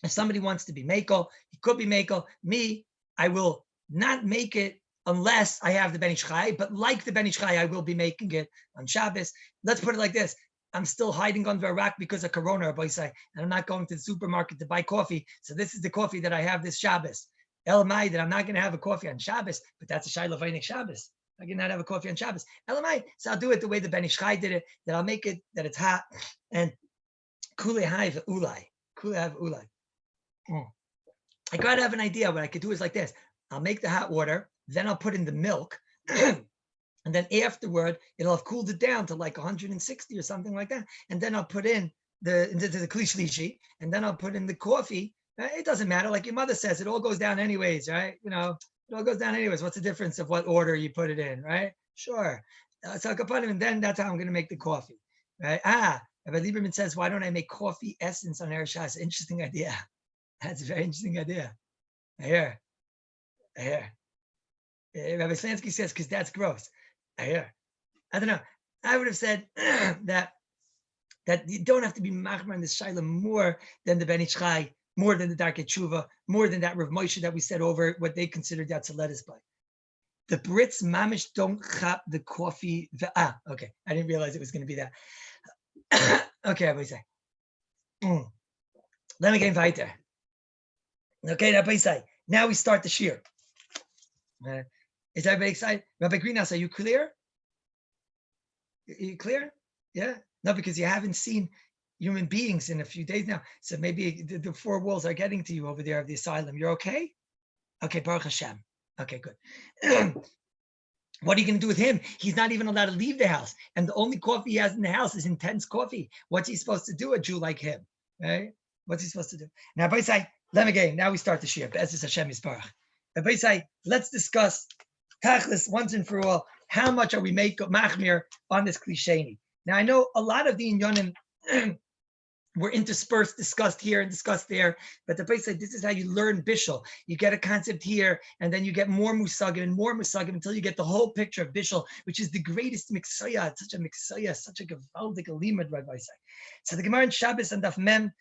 if somebody wants to be makel, he could be makel. Me, I will not make it unless I have the Ben Ish Chai, but like the Ben Ish Chai, I will be making it on Shabbos. Let's put it like this. I'm still hiding under a rock because of Corona, Rabbi Say, and I'm not going to the supermarket to buy coffee. So this is the coffee that I have this Shabbos. Elamai, that I'm not going to have a coffee on Shabbos, but that's a Shai Levainik Shabbos. I cannot have a coffee on Shabbos. Elamai, so I'll do it the way the Ben Ish Chai did it, that I'll make it, that it's hot, and Kule Haiv Ulai. Kule Haiv Ulai. I gotta have an idea. What I could do is like this. I'll make the hot water, then I'll put in the milk, and then afterward, it'll have cooled it down to like 160 or something like that. And then I'll put in the kli shlishi, and then I'll put in the coffee. It doesn't matter. Like your mother says, it all goes down anyways, right? You know, it all goes down anyways. What's the difference of what order you put it in, right? Sure. So I can put it, and then that's how I'm going to make the coffee, right? Rabbi Lieberman says, why don't I make coffee essence on Erev Shas? Interesting idea. That's a very interesting idea. I hear. Rabbi Slansky says, because that's gross. I hear. I don't know. I would have said that you don't have to be machmer in this shaila more than the Ben Ish Chai more than the Darkei Tshuva, more than that Rav Moshe that we said over what they considered that Tzeletis by. The Brits mamish don't chap the coffee. Okay. I didn't realize it was going to be that. Okay, Rabbi say. Let me get weiter. Okay, Rabbi say. Now we start the shir. Is everybody excited? Rabbi Greenhouse, are you clear? Are you clear? Yeah? No, because you haven't seen human beings in a few days now. So maybe the four walls are getting to you over there of the asylum. You're okay? Okay, Baruch Hashem. Okay, good. What are you going to do with him? He's not even allowed to leave the house. And the only coffee he has in the house is intense coffee. What's he supposed to do, a Jew like him? Right? What's he supposed to do? Now, Rabbi say, let me again. Now we start the shir. Be'ezus Hashem Yisparach. Rabbi say, let's discuss Tachlis once and for all. How much are we machmir on this klisheni? Now, I know a lot of the inyanim were interspersed, discussed here and discussed there. But the Rabbi said, this is how you learn Bishul. You get a concept here, and then you get more musagim and more musagim until you get the whole picture of Bishul, which is the greatest miksaya. It's such a miksaya, such a gewaldige limud, Rabbi say. So the Gemara in Shabbos and Daf Mem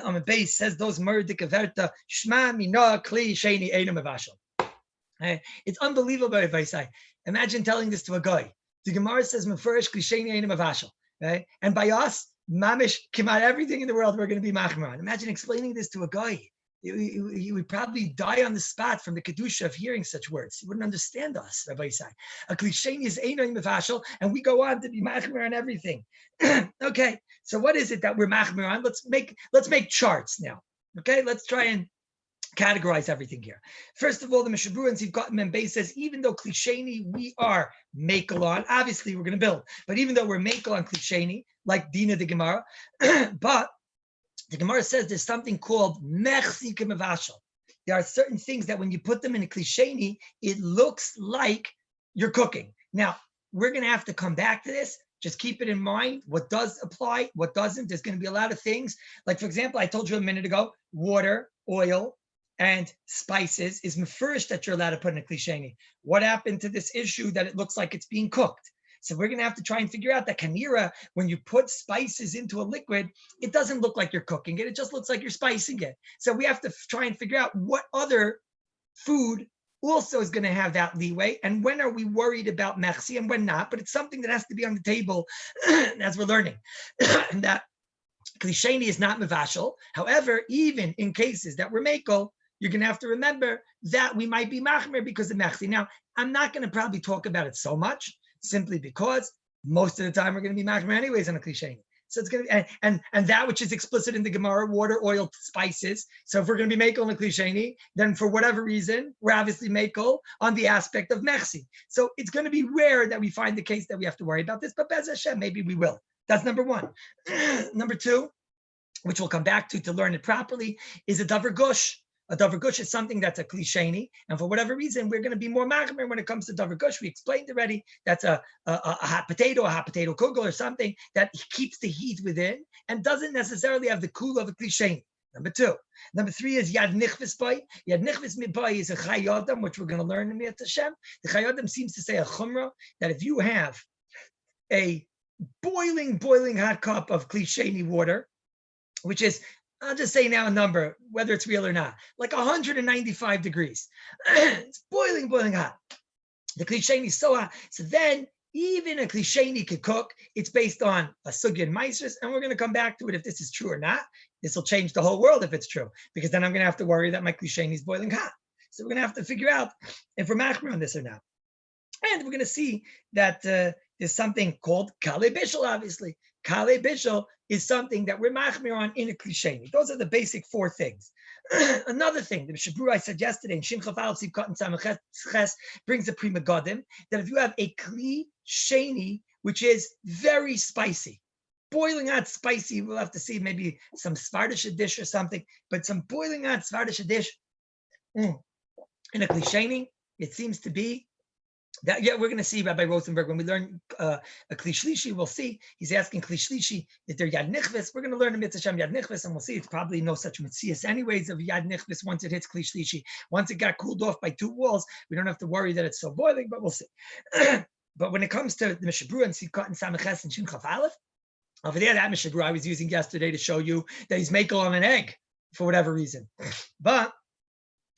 on the base says those murdik averta shma mina kli sheni einam avashal. It's unbelievable, Rabbi say. Imagine telling this to a guy. The Gemara says mefurish kli sheni einam avashal. Right? And by us, mamish, kimat, everything in the world we're going to be machmir on. Imagine explaining this to a guy. He would probably die on the spot from the kedusha of hearing such words. He wouldn't understand us, Rabbi Isai. A cliche is einoim mefashel, and we go on to be machmir on everything. Okay, so what is it that we're machmir on? Let's make charts now. Okay, let's try and categorize everything here. First of all, the Mishabru and Sivkot Membei says, even though klisheni, we are makel on, obviously we're going to build, but even though we're makel on klisheni, like Dina the Gemara, but the Gemara says there's something called mechsi kemavashal. There are certain things that when you put them in a klisheni, it looks like you're cooking. Now, we're going to have to come back to this. Just keep it in mind, what does apply, what doesn't. There's going to be a lot of things. Like, for example, I told you a minute ago, water, oil, and spices is mefurish that you're allowed to put in a klisheni. What happened to this issue that it looks like it's being cooked? So we're going to have to try and figure out that kanira, when you put spices into a liquid, it doesn't look like you're cooking it. It just looks like you're spicing it. So we have to try and figure out what other food also is going to have that leeway. And when are we worried about mechsi and when not? But it's something that has to be on the table as we're learning. And that klisheni is not mevashal. However, even in cases that we're makel, you're going to have to remember that we might be machmer because of mechsi. Now, I'm not going to probably talk about it so much, simply because most of the time we're going to be machmer anyways on a klisheni. So it's going to be, and that which is explicit in the Gemara, water, oil, spices. So if we're going to be makel on a klisheni, then for whatever reason, we're obviously makel on the aspect of mechsi. So it's going to be rare that we find the case that we have to worry about this, but Bez Hashem, maybe we will. That's number one. Number two, which we'll come back to learn it properly, is a davar gush. A davar gush is something that's a klisheni, and for whatever reason, we're going to be more machmer when it comes to davar gush. We explained already that's a hot potato kugel or something that keeps the heat within and doesn't necessarily have the cool of a klisheni. Number two. Number three is yad nichvis bay. Yad nichvis bay is a chayodam, which we're going to learn in Miyat Hashem. The chayodam seems to say a chumrah that if you have a boiling hot cup of klisheni water, which is, I'll just say now a number, whether it's real or not, like 195 degrees. It's boiling hot. The klisheni is so hot. So then even a klisheni could cook. It's based on a sugya and maasros, and we're going to come back to it if this is true or not. This will change the whole world if it's true, because then I'm going to have to worry that my klisheni is boiling hot. So we're going to have to figure out if we're machmer on this or not. And we're going to see that there's something called Kallus Bishul, obviously. Kallus Bishul is something that we're machmir on in a klisheni. Those are the basic four things. Another thing, the Mishabru I said yesterday in Shin Chafal Sivkot and Samachet Ches brings a prima godim, that if you have a klisheni, which is very spicy, boiling hot spicy, we'll have to see maybe some Svardish dish or something, but some boiling hot Svardish dish in a klisheni, it seems to be that, yeah, we're going to see Rabbi Rosenberg when we learn a Kli Shlishi. We'll see. He's asking Kli Shlishi, is there Yad Nichvis? We're going to learn a Mitzvah Shem Yad Nichvis, and we'll see it's probably no such Mitzias anyways of Yad Nichvis once it hits Kli Shlishi. Once it got cooled off by two walls, we don't have to worry that it's so boiling, but we'll see. But when it comes to the Mishabru and Sivkot and Samaches and Shin Chaf Aleph, over there, that Mishabru I was using yesterday to show you that he's makel on an egg. for whatever reason. But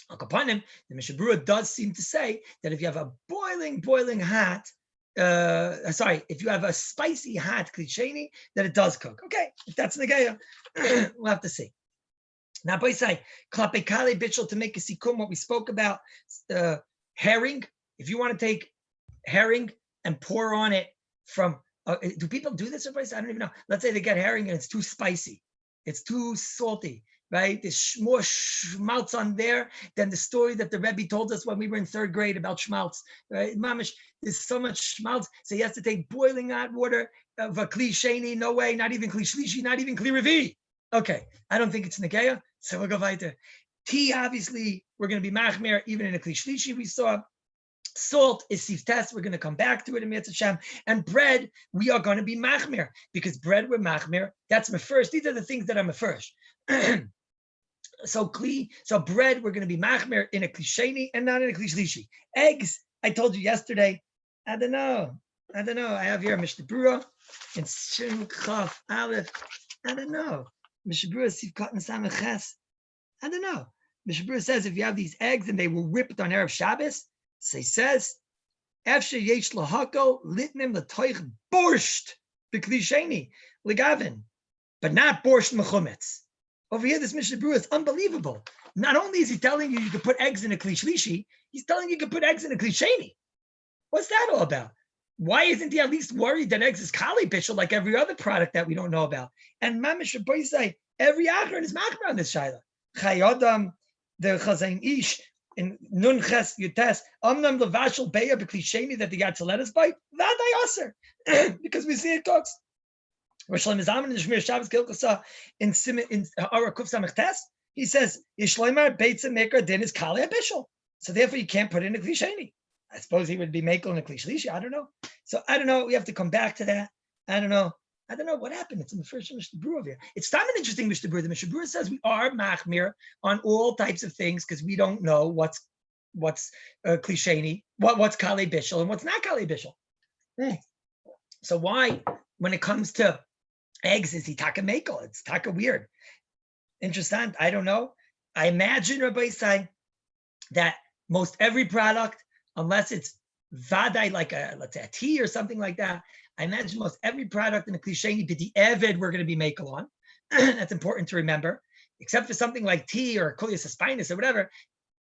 upon him, the Mishnah Berurah does seem to say that if you have a boiling hot, if you have a spicy hot klisheni, that it does cook. Okay, if that's negaya, we'll have to see. Now, by say klape kale bishul, to make a sikum, what we spoke about, herring. If you want to take herring and pour on it from, do people do this? I don't even know. Let's say they get herring and it's too spicy, it's too salty. Right? There's more schmaltz on there than the story that the Rabbi told us when we were in third grade about schmaltz. Right? Mamish, there's so much schmaltz. So he has to take boiling hot water of a kli sheni. No way, not even kli shlishi, not even kli revi. Okay, I don't think it's negeya. So we'll go weiter. Tea, obviously, we're going to be machmer even in a kli shlishi. We saw salt is siftes. We're going to come back to it in Mitzvah Shem. And bread, we are going to be machmer because bread we're machmer. That's my first. These are the things that I'm a first. So bread, we're going to be machmer in a klisheni and not in a klishlishi. Eggs, I told you yesterday. I don't know. I have here Mishnah Berurah in Shin Chaf Aleph. I don't know. Mishnah Berurah Sif Katan Samech Ches. I don't know. Mishnah Berurah says if you have these eggs and they were whipped on Erev Shabbos, so he says, Efshe yesh lahako litnim latoich borscht b'klisheni legavin, but not borscht mechumetz. Over here, this Mishnah Berurah is unbelievable. Not only is he telling you can put eggs in a klishlishi, he's telling you can put eggs in a klisheni. What's that all about? Why isn't he at least worried that eggs is kali bishul like every other product that we don't know about? And Mamish Rabbi say every achron is machmer on this shaila. Chayodam, the chazain ish in nun ches yutes amnam levashel beya b'klisheni that they got to let us bite. That I aser because we see it cooks. He says, Yishloimar Beitza Maker Din is Kali Bishul. So therefore you can't put in a klisheni. I suppose he would be making a klishlishi. I don't know. So I don't know. We have to come back to that. I don't know what happened. It's in the first Mishnah Berurah here. It's not an interesting Mishnah Berurah. The Mishnah Berurah says we are machmir on all types of things because we don't know what's klisheni, what's Kali Bishul and what's not Kali Bishul. So why, when it comes to eggs, is he taka makel? It's taka weird. Interesting. I don't know. I imagine Rabbi saying that most every product, unless it's vadai, like let's say a tea or something like that, I imagine most every product in the klisheni b'di eved we're going to be makel on. That's important to remember. Except for something like tea or Kallus spinus or whatever,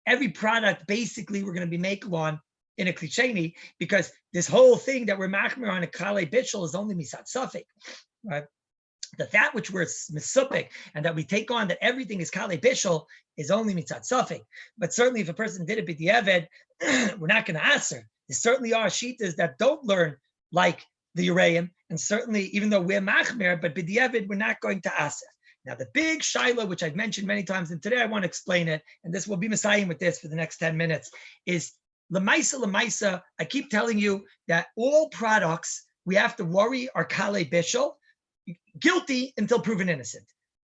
every product basically we're going to be makel on in a klisheni because this whole thing that we're machmer on a kale bishul is only misat safek, right? That which we're misupik and that we take on that everything is kale bishul is only mitzat safek. But certainly if a person did it b'diavad, we're not going to answer. There certainly are shitas that don't learn like the Uraim, and certainly even though we're machmer, but b'diavad we're not going to answer. Now the big shaila, which I've mentioned many times, and today I want to explain it, and this will be messiahing with this for the next 10 minutes, is lemaisa. I keep telling you that all products we have to worry are kale bishul, guilty until proven innocent.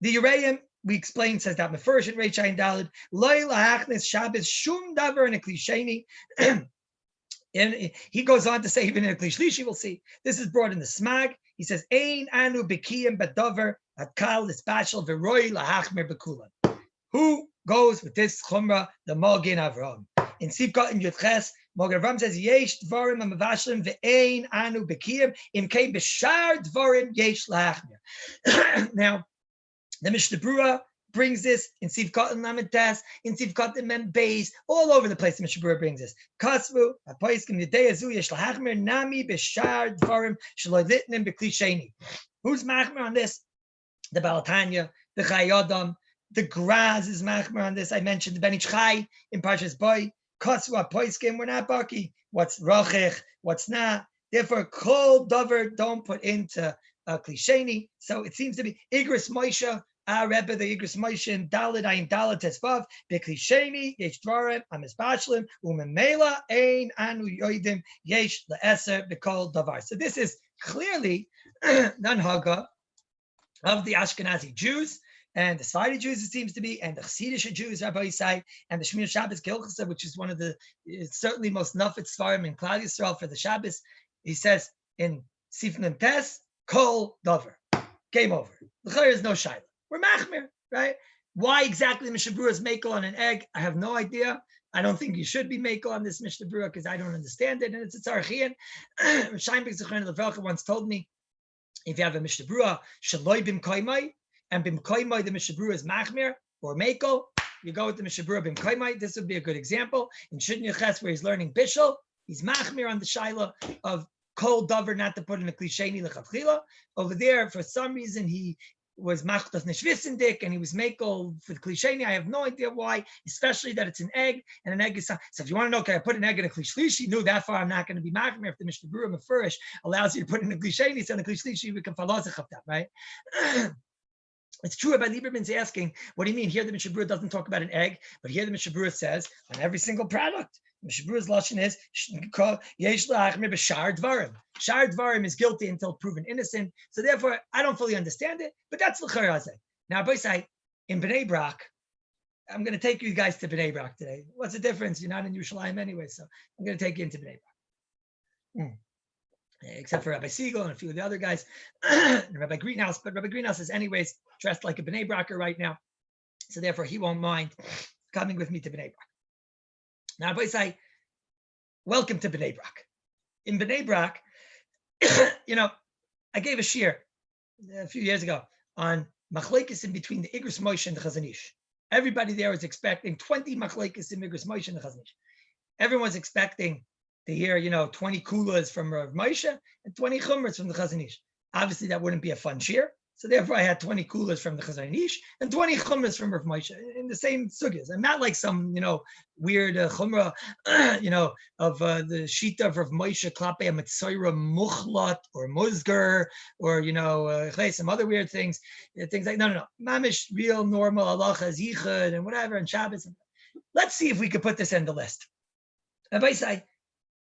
The Uraim, we explained, says that Mefurish and Reish Ayin Daled, Loi lahachnes Shabbos shum davar in a klisheni. And he goes on to say, even in a klishlishi, we'll see. This is brought in the Smag. He says, Ein anu bekiyim badavar atkal ispashal v'roi lahachmer bekulan. Who goes with this chumrah? The Magen Avraham. In Sivkot in Yudches, Magen Avraham says, Yesh dvarim amavashlim ve'ein anu bekiyim im kei b'shar dvarim yesh lahachmer. Now, the Mishnah Berurah brings this in Sivkot and Lametes, in Sivkot and Mem Beis, all over the place. The Mishnah Berurah brings this. Kasvu apoiskim yedei azu yesh lahachmer nami b'shar dvarim shelo litnim b'klisheni. Who's machmer on this? The Balatanya, the Chayodam, the Graz is machmer on this. I mentioned the Ben Ish Chai in Parshas Boy. Kasvu apoiskim, we're not baki. What's rochech? What's not? Therefore, kol dover don't put into klisheni. So it seems to be Igris Moshe. Rebbe, the Igris Moshe in Daled Ayin Daled Tesvav Beklisheni Yesh Dvarim Amis Bashlim Umemela Ein Anu Yoidim Yesh LeEser Bekol Davar. So this is clearly non-haga of the Ashkenazi Jews and the Sephardi Jews, it seems to be, and the Chassidish Jews, Rabbi Yisai, and the Shmir Shabbos Hilchos, which is one of the certainly most nafet svarim in Klal Yisrael for the Shabbos. He says in Sifnim Tes Kol Davar. Game over. There is no shaila. We're machmir, right? Why exactly Mishnah Berurah is makel on an egg? I have no idea. I don't think you should be makel on this Mishnah Berurah because I don't understand it, and it's a tzarachian. Sheinberg Zechron Levelcha once told me, if you have a Mishnah Berurah shaloi bim koimai, and bim koimai the Mishnah Berurah is machmir or makel, you go with the Mishnah Berurah bim koimai. This would be a good example in Shidn Yeches where he's learning Bishul. He's machmir on the shaila of kol davar not to put in a klisheni lechavchila. Over there, for some reason, he was machtas neshvisendik and he was makel for the klisheni. I have no idea why, especially that it's an egg and an egg is so. If you want to know, can I put an egg in a klishlishi? No, that far I'm not going to be machmir. If the Mishnah Berurah Mefurish allows you to put in a klisheni, so in a klishlishi we can follow the chapter, right? It's true. Rabbi Lieberman's asking, what do you mean? Here the Mishnah Berurah doesn't talk about an egg, but here the Mishnah Berurah says on every single product. Mishnah Berurah's lashon is yesh la'achmir b'shar dvarim. Shar dvarim is guilty until proven innocent. So therefore, I don't fully understand it, but that's l'chayrazeh. Now, Rabbi say in Bnei Brak, I'm going to take you guys to Bnei Brak today. What's the difference? You're not in Yerushalayim anyway, so I'm going to take you into Bnei Brak. Except for Rabbi Siegel and a few of the other guys, and Rabbi Greenhouse. But Rabbi Greenhouse is anyways dressed like a Bnei Braker right now, so therefore he won't mind coming with me to Bnei Brak. Now, Rabbi say, welcome to Bnei Brak. In Bnei Brak, I gave a shiur a few years ago on machlekes in between the Igros Moshe and the Chazon Ish. Everybody there was expecting 20 machlekes in Igros Moshe and the Chazon Ish. Everyone's expecting to hear, 20 kulas from Rav Moshe and 20 chumras from the Chazon Ish. Obviously, that wouldn't be a fun shiur. So therefore, I had 20 kulas from the Chazon Ish and 20 chumras from Rav Moshe in the same sugyas. And not like some, weird chumrah, of the shita of Rav Moshe klape a mitzayra muchlat or muzgar or, some other weird things. Things like, no. Mamish, real, normal, halachas, yichud, and whatever, and Shabbos. Let's see if we could put this in the list. Rabbi say,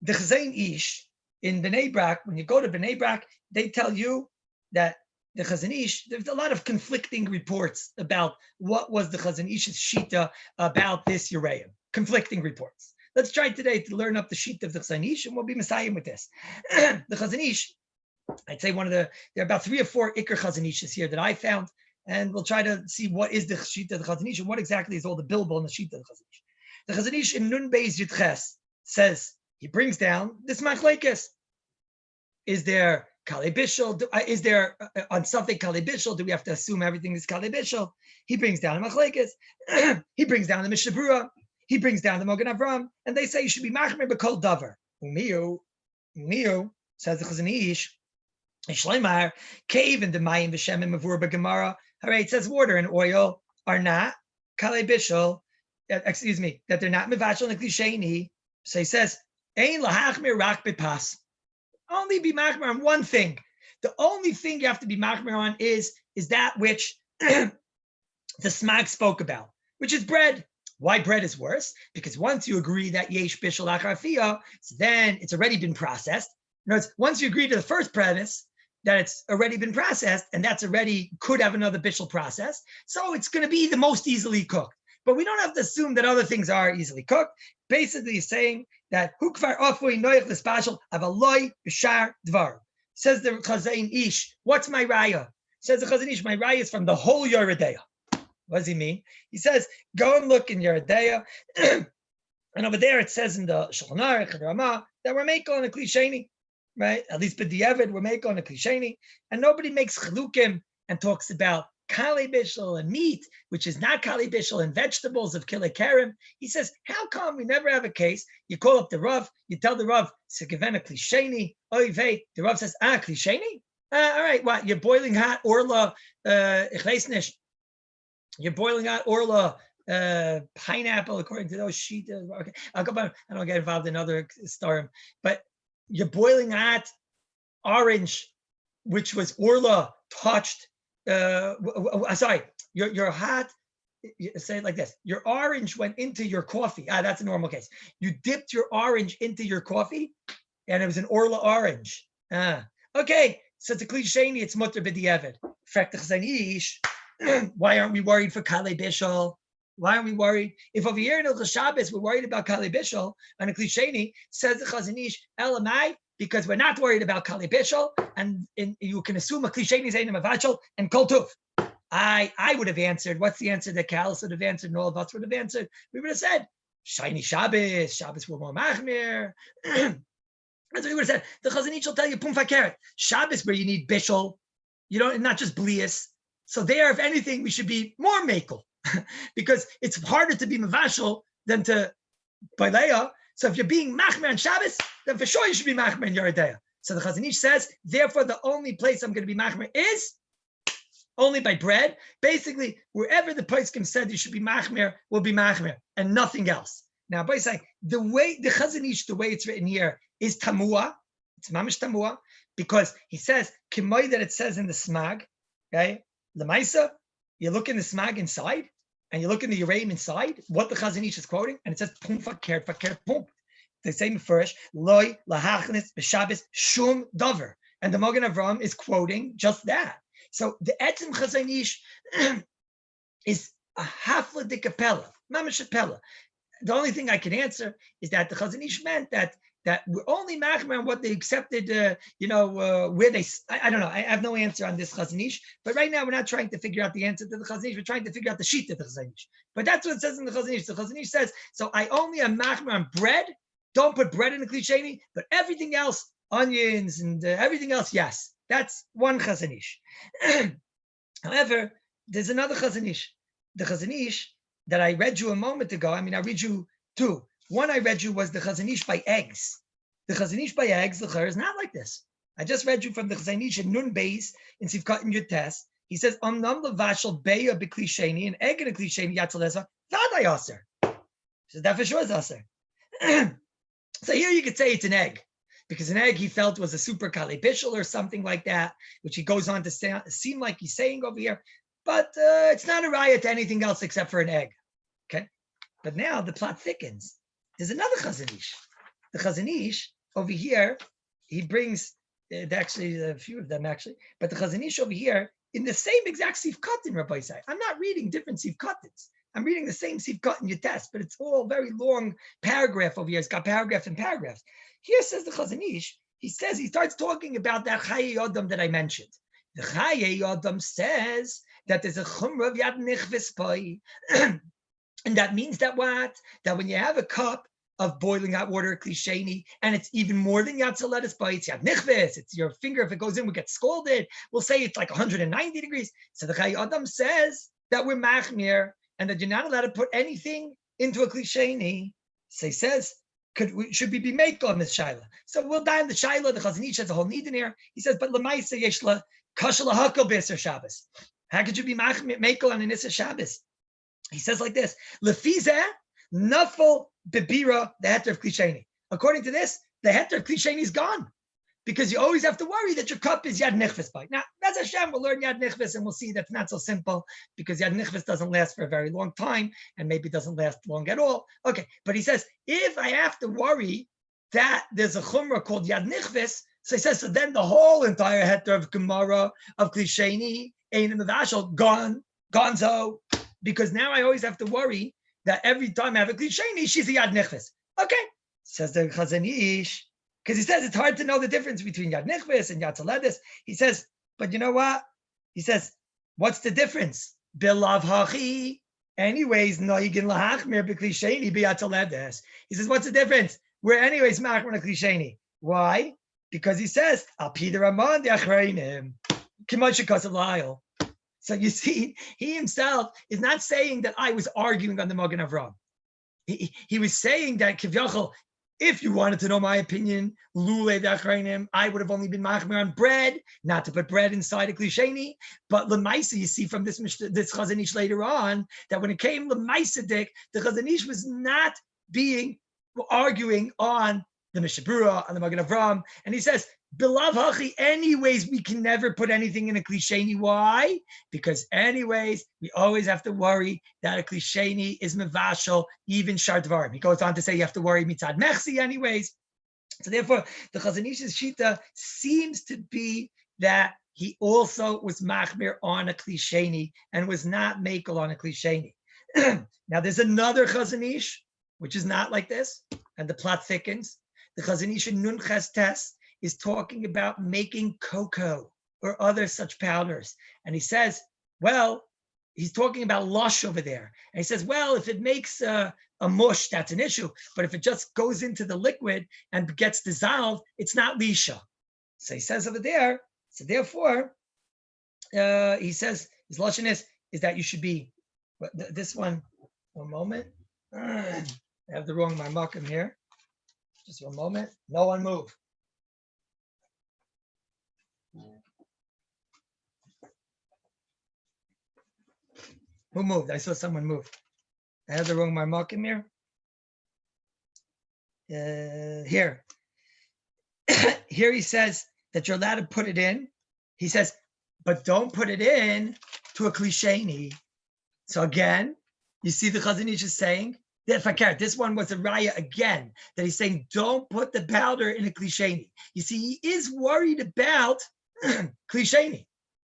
the Chazon Ish in Bnei Brak, when you go to Bnei Brak, they tell you that the Chazon Ish, there's a lot of conflicting reports about what was the Chazon Ish's shita about this Yereim. Conflicting reports. Let's try today to learn up the shita of the Chazon Ish, and we'll be messiahing with this. The Chazon Ish, I'd say there are about 3 or 4 Iker Chazon Ishes here that I found, and we'll try to see what is the shita of the Chazon Ish and what exactly is all the bilbo in the shita of the Chazon Ish. The Chazon Ish in Nun Beis Yud Ches says, he brings down this machlekes. Is there Kallus Bishul? Is there on something Kallus Bishul? Do we have to assume everything is Kallus Bishul? He brings down the machlekes. He brings down the Mishnah Berurah. He brings down the Mogen Avram, and they say you should be machmir b'kol davar. Umiu says the Chazon Ish. Ishleimar cave in the mayim v'shemim mavur b'gemara. All right, it says water and oil are not Kallus Bishul. That they're not mivachel and klisheni. So he says, Ein lahachmir rak b'pas. Only be machmir on one thing. The only thing you have to be machmir on is that which the Smag spoke about, which is bread. Why bread is worse? Because once you agree that yesh bishul achar fiyah, so then it's already been processed. In other words, once you agree to the first premise that it's already been processed, and that's already could have another bishul process, so it's going to be the most easily cooked. But we don't have to assume that other things are easily cooked. Basically, he's saying that hukvar ofui noich l'spashal avaloi b'shar dvar. Says the Chazon Ish, what's my raya? Says the Chazon Ish, my raya is from the whole Yeridea. What does he mean? He says, go and look in Yeridea, and over there it says in the Shulchan Aruch and Ramah that we're making on a klisheni, right? At least b'diavad we're making on a klisheni, and nobody makes chalukim and talks about Kallus Bishul and meat, which is not Kallus Bishul, and vegetables of Kilei Kerem. He says, how come we never have a case? You call up the Rav, you tell the Rav, Sekevena Klisheni, Oivei. The Rav says, Klisheni? All right, what? You're boiling hot Orla, you're boiling hot Orla, pineapple, according to those sheet. Okay, I'll go back. I don't get involved in other story, but you're boiling hot orange, which was Orla touched. Your hot, say it like this, your orange went into your coffee. That's a normal case. You dipped your orange into your coffee and it was an Orla orange. Okay, so it's a klisheni, it's mutter b'diavad. Why aren't we worried for Kallus Bishul? Why aren't we worried? If over here in Hilchos Shabbos we're worried about Kallus Bishul and a klisheni, says the Chazon Ish, elamai, because we're not worried about Kallus Bishul, and you can assume a klisheni is ein mavachel and kol tuv. I would have answered, what's the answer that Kallus would have answered and all of us would have answered? We would have said, shiny Shabbos were more machmir. That's what we would have said. The Chazon Ish will tell you, pum fakeret. Shabbos where you need bishul, not just blias. So there, if anything, we should be more makel because it's harder to be mavashal than to baileya. So if you're being machmer on Shabbos, then for sure you should be machmer in Yeridea. So the Chazon Ish says, therefore, the only place I'm going to be machmer is only by bread. Basically, wherever the poskim said you should be machmer, will be machmer, and nothing else. Now, by saying the way the Chazon Ish, the way it's written here is tamua. It's mamish tamua because he says kimoy that it says in the smag. Okay, lemaisa. You look in the smag inside, and you look in the Yereim inside. What the Chazon Ish is quoting, and it says pum fakert pum. The same first loy lahachnis b'Shabbos shum davar, and the Magen Avraham is quoting just that. So the etzim Chazon Ish is a hafla de kapella, mamish kapella. The only thing I can answer is that the Chazon Ish meant that we're only machmer on what they accepted, where they, I don't know, I have no answer on this Chazon Ish, but right now we're not trying to figure out the answer to the Chazon Ish, we're trying to figure out the sheet of the Chazon Ish. But that's what it says in the Chazon Ish. The Chazon Ish says, so I only am machmer on bread, don't put bread in the klisheni, but everything else, onions and everything else, yes. That's one Chazon Ish. However, there's another Chazon Ish. The Chazon Ish that I read you a moment ago, I read you two. One I read you was the Chazon Ish by eggs. The Chazon Ish by eggs, the Chayr is not like this. I just read you from the Chazon Ish in Nun Beis in Sivkat in Yutes. He says, Omnam levashal beya b'klisheni, an egg in a klisheni yatzaleza, vaday aser. So that for sure is aser. So here you could say it's an egg, because an egg he felt was a super kali bishul or something like that, which he goes on to seem like he's saying over here. But it's not a raya to anything else except for an egg. Okay, but now the plot thickens. There's another Chazon Ish. The Chazon Ish over here, he brings actually a few of them actually, but the Chazon Ish over here in the same exact sivkat in Rabbi say. I'm not reading different sivkatins. I'm reading the same sivkat in Yutes, but it's all very long paragraph over here. It's got paragraphs and paragraphs. Here says the Chazon Ish. He starts talking about that Chaye Yodam that I mentioned. The Chaye Yodam says that there's a chumra of yad nichvis pai. And that means that what? That when you have a cup of boiling hot water, klisheni, and it's even more than yatzaledis pai, it's yad nichvis, it's your finger, if it goes in, we get scalded. We'll say it's like 190 degrees. So the Chaye Yodam says that we're machmir, and that you're not allowed to put anything into a klisheni. So he says, should we be make on this shaila? So we'll die in the shaila. The Chazon Ish has a whole need in here. He says, but lemaisa yeshla kashal hakol b'Isser Shabbos. How could you be makel on an Isser Shabbos? He says like this: lefizeh nafel bebira the heter of klisheni. According to this, the heter of klisheni is gone because you always have to worry that your cup is yad nichvis by. Now, that's Hashem. We'll learn yad nichvis and we'll see that's not so simple because yad nichvis doesn't last for a very long time and maybe doesn't last long at all. Okay, but he says if I have to worry that there's a chumrah called yad nichvis, so he says so then the whole entire heter of gemara of klisheni ain't in the vashal gonzo, because now I always have to worry that every time I have a klisheni, she's a yad nichvis. Okay, says the Chazon Ish, because he says it's hard to know the difference between yad nichvis and yad tzaledes. He says, but you know what? He says, what's the difference? Bilav hachi. Anyways, noigin lahachmir b'klisheni b'yad tzaledes. He says, what's the difference? We're anyways machmir klisheni. Why? Because he says, al pidar amon de'achreinim. So you see, he himself is not saying that I was arguing on the Magen Avraham. He was saying that Kivyachol, if you wanted to know my opinion, lule dachreinim, I would have only been machmer on bread, not to put bread inside a klisheni. But lemaisa, you see from this Chazon Ish later on, that when it came lemaisa, the Chazon Ish was not arguing on the Mishabura, on the Magen Avraham, and he says, Bilav hachi, anyways, we can never put anything in a klisheni. Why? Because anyways, we always have to worry that a klisheni is mevashal, even shardvarim. He goes on to say you have to worry mitzad mechsi anyways. So therefore, the Chazon Ish's shita seems to be that he also was machmir on a klisheni and was not makel on a klisheni. Now there's another Chazon Ish, which is not like this, and the plot thickens. The Chazon Ish in Nun Ches Tes is talking about making cocoa or other such powders. And he says, Well, he's talking about lush over there. And he says, well, if it makes a mush, that's an issue. But if it just goes into the liquid and gets dissolved, it's not lisha. So he says over there, so therefore, he says, his lashon is that you should be, this one, one moment. I have the wrong marmakim here. Just one moment. No one move. Who moved? I saw someone move. I have the wrong marmakim here. Here. Here he says that you're allowed to put it in. He says, but don't put it in to a klisheni. So again, you see the Chazon Ish is saying, this one was a raya again, that he's saying, don't put the powder in a klisheni. You see, he is worried about klisheni.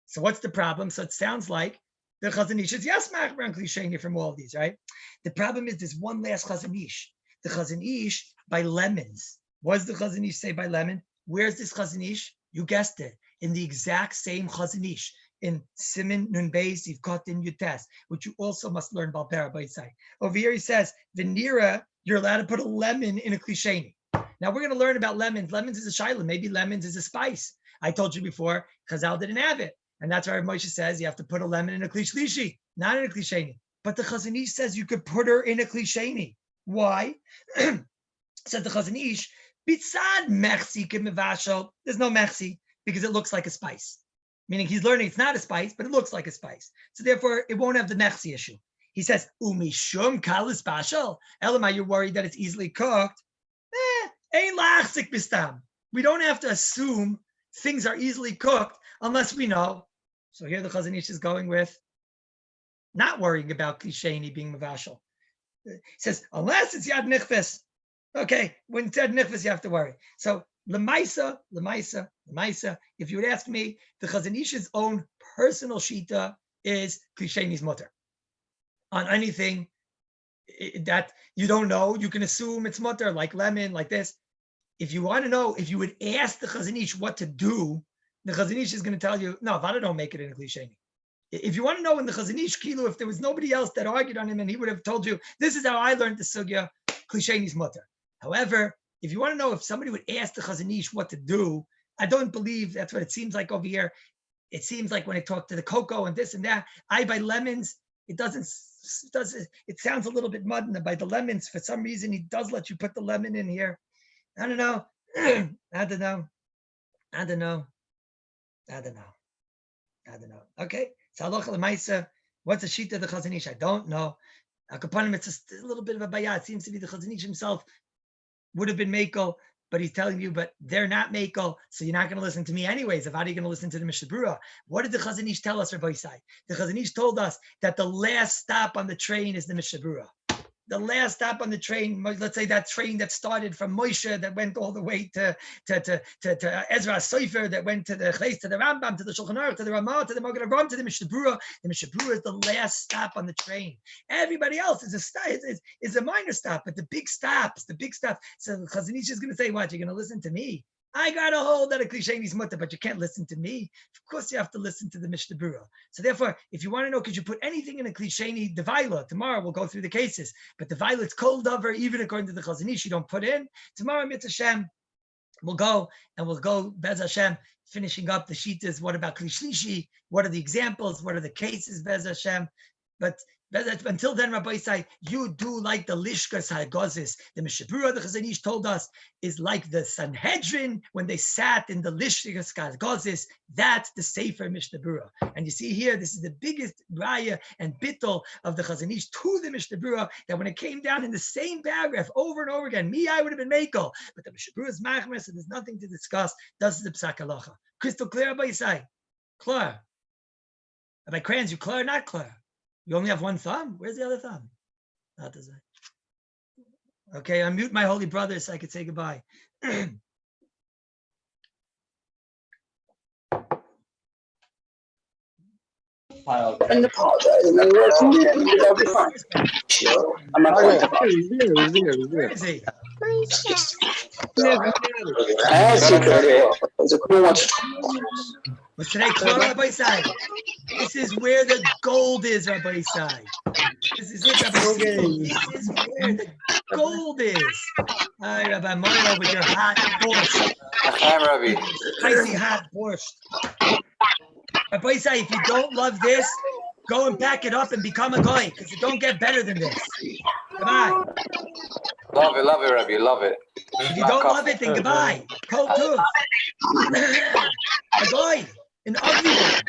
So what's the problem? So it sounds like the Chazon Ish is yes, machmer on klisheni from all of these, right? The problem is there's one last Chazon Ish. The Chazon Ish by lemons. What does the Chazon Ish say by lemon? Where's this Chazon Ish? You guessed it. In the exact same Chazon Ish, in Siman Nun Beis Yivkot in Yutes, which you also must learn about Barabaisai. Over here he says, Venira, you're allowed to put a lemon in a klisheni. Now we're going to learn about lemons. Lemons is a shayla. Maybe lemons is a spice. I told you before, Chazal didn't have it. And that's why Moshe says you have to put a lemon in a klishlishi, not in a klisheni. But the Chazon Ish says you could put her in a klisheni. Why? Said the Chazon Ish, Bitzad mechsi kemivashal. There's no mechsi because it looks like a spice. Meaning he's learning it's not a spice, but it looks like a spice. So therefore, it won't have the mechsi issue. He says, Umishum Kallus bashal. Elamai, you're worried that it's easily cooked. Ein lachzik bistam. We don't have to assume things are easily cooked unless we know. So here the Chazon Ish is going with not worrying about klisheni being mavashal. He says, unless it's yad nichvis. Okay, when it's yad nichvis, you have to worry. So Lemaisa. If you would ask me, the Chazon Ish's own personal shita is klisheni's mutter. On anything that you don't know, you can assume it's mutter, like lemon, like this. If you want to know, if you would ask the Chazon Ish what to do, the Chazon Ish is going to tell you, no, Vada don't make it in a klisheni. If you want to know in the Chazon Ish, Kilu, if there was nobody else that argued on him and he would have told you, this is how I learned the sugya, klisheni's mutter. However, if you want to know if somebody would ask the Chazon Ish what to do, I don't believe that's what it seems like over here. It seems like when I talk to the cocoa and this and that, I buy lemons. It sounds a little bit muddy. By the lemons, for some reason, he does let you put the lemon in here. I don't know. I don't know. Okay. So halacha l'maisa, what's the shita of the Chazon Ish? I don't know. Akapanim, it's just a little bit of a bayah. It seems to be the Chazon Ish himself would have been Mekel, but he's telling you, but they're not Mekel, so you're not going to listen to me anyways. If how are you going to listen to the Mishnah Berurah? What did the Chazon Ish tell us, Rabbi Isai? The Chazon Ish told us that the last stop on the train is the Mishnah Berurah. The last stop on the train, let's say that train that started from Moshe, that went all the way to Ezra Sofer, that went to the Ches, to the Rambam, to the Shulchan Aruch, to the Ramah, to the Magen Avraham, to the Mishnah Berurah. The Mishnah Berurah is the last stop on the train. Everybody else is a minor stop, but the big stops. So Chazon Ish is going to say, what, you're going to listen to me? I got a hold that a klisheni's mutter, but you can't listen to me. Of course, you have to listen to the Mishnah Berurah. So therefore, if you want to know, could you put anything in a klisheni, the Vaila, tomorrow we'll go through the cases. But the Vaila, it's cold over, even according to the Chazon Ish, you don't put in. Tomorrow, Mitzvah Hashem, we'll go Bez Hashem, finishing up the shitas. What about klishlishi? What are the examples? What are the cases, Bez Hashem? But until then, Rabbi Isai, you do like the Lishkas Hagozis. The Mishnah Berurah, the Chazon Ish told us, is like the Sanhedrin when they sat in the Lishkas Hagozis. That's the Sefer Mishnah Berurah. And you see here, this is the biggest raya and bittul of the Chazon Ish to the Mishnah Berurah, that when it came down in the same paragraph over and over again, I would have been Mekel. But the Mishnah Berurah is Machmer, so there's nothing to discuss. That's the Psak Halacha. Crystal clear, Rabbi Isai? Clear. Rabbi Kranz, you clear or not clear? You only have one thumb? Where's the other thumb? Not the side. Okay, unmute my holy brother so I could say goodbye. And apologize, and then we'll come in, and it'll be fine. I'm not going to Where is he? What's Was today clear, Rabbi Isai? This is where the gold is, Rabbi Isai. This is it, Rabbi Isai. This is where the gold is. Hi, Rabbi Moira, with your hot borscht. Rabbi. Spicy hot borscht. Rabbi Isai, if you don't love this, go and pack it up and become a goy, because it don't get better than this. Goodbye. Love it, Rabbi. Love it. If you don't love it, then goodbye. Kol tuv. A goy, an ugly one.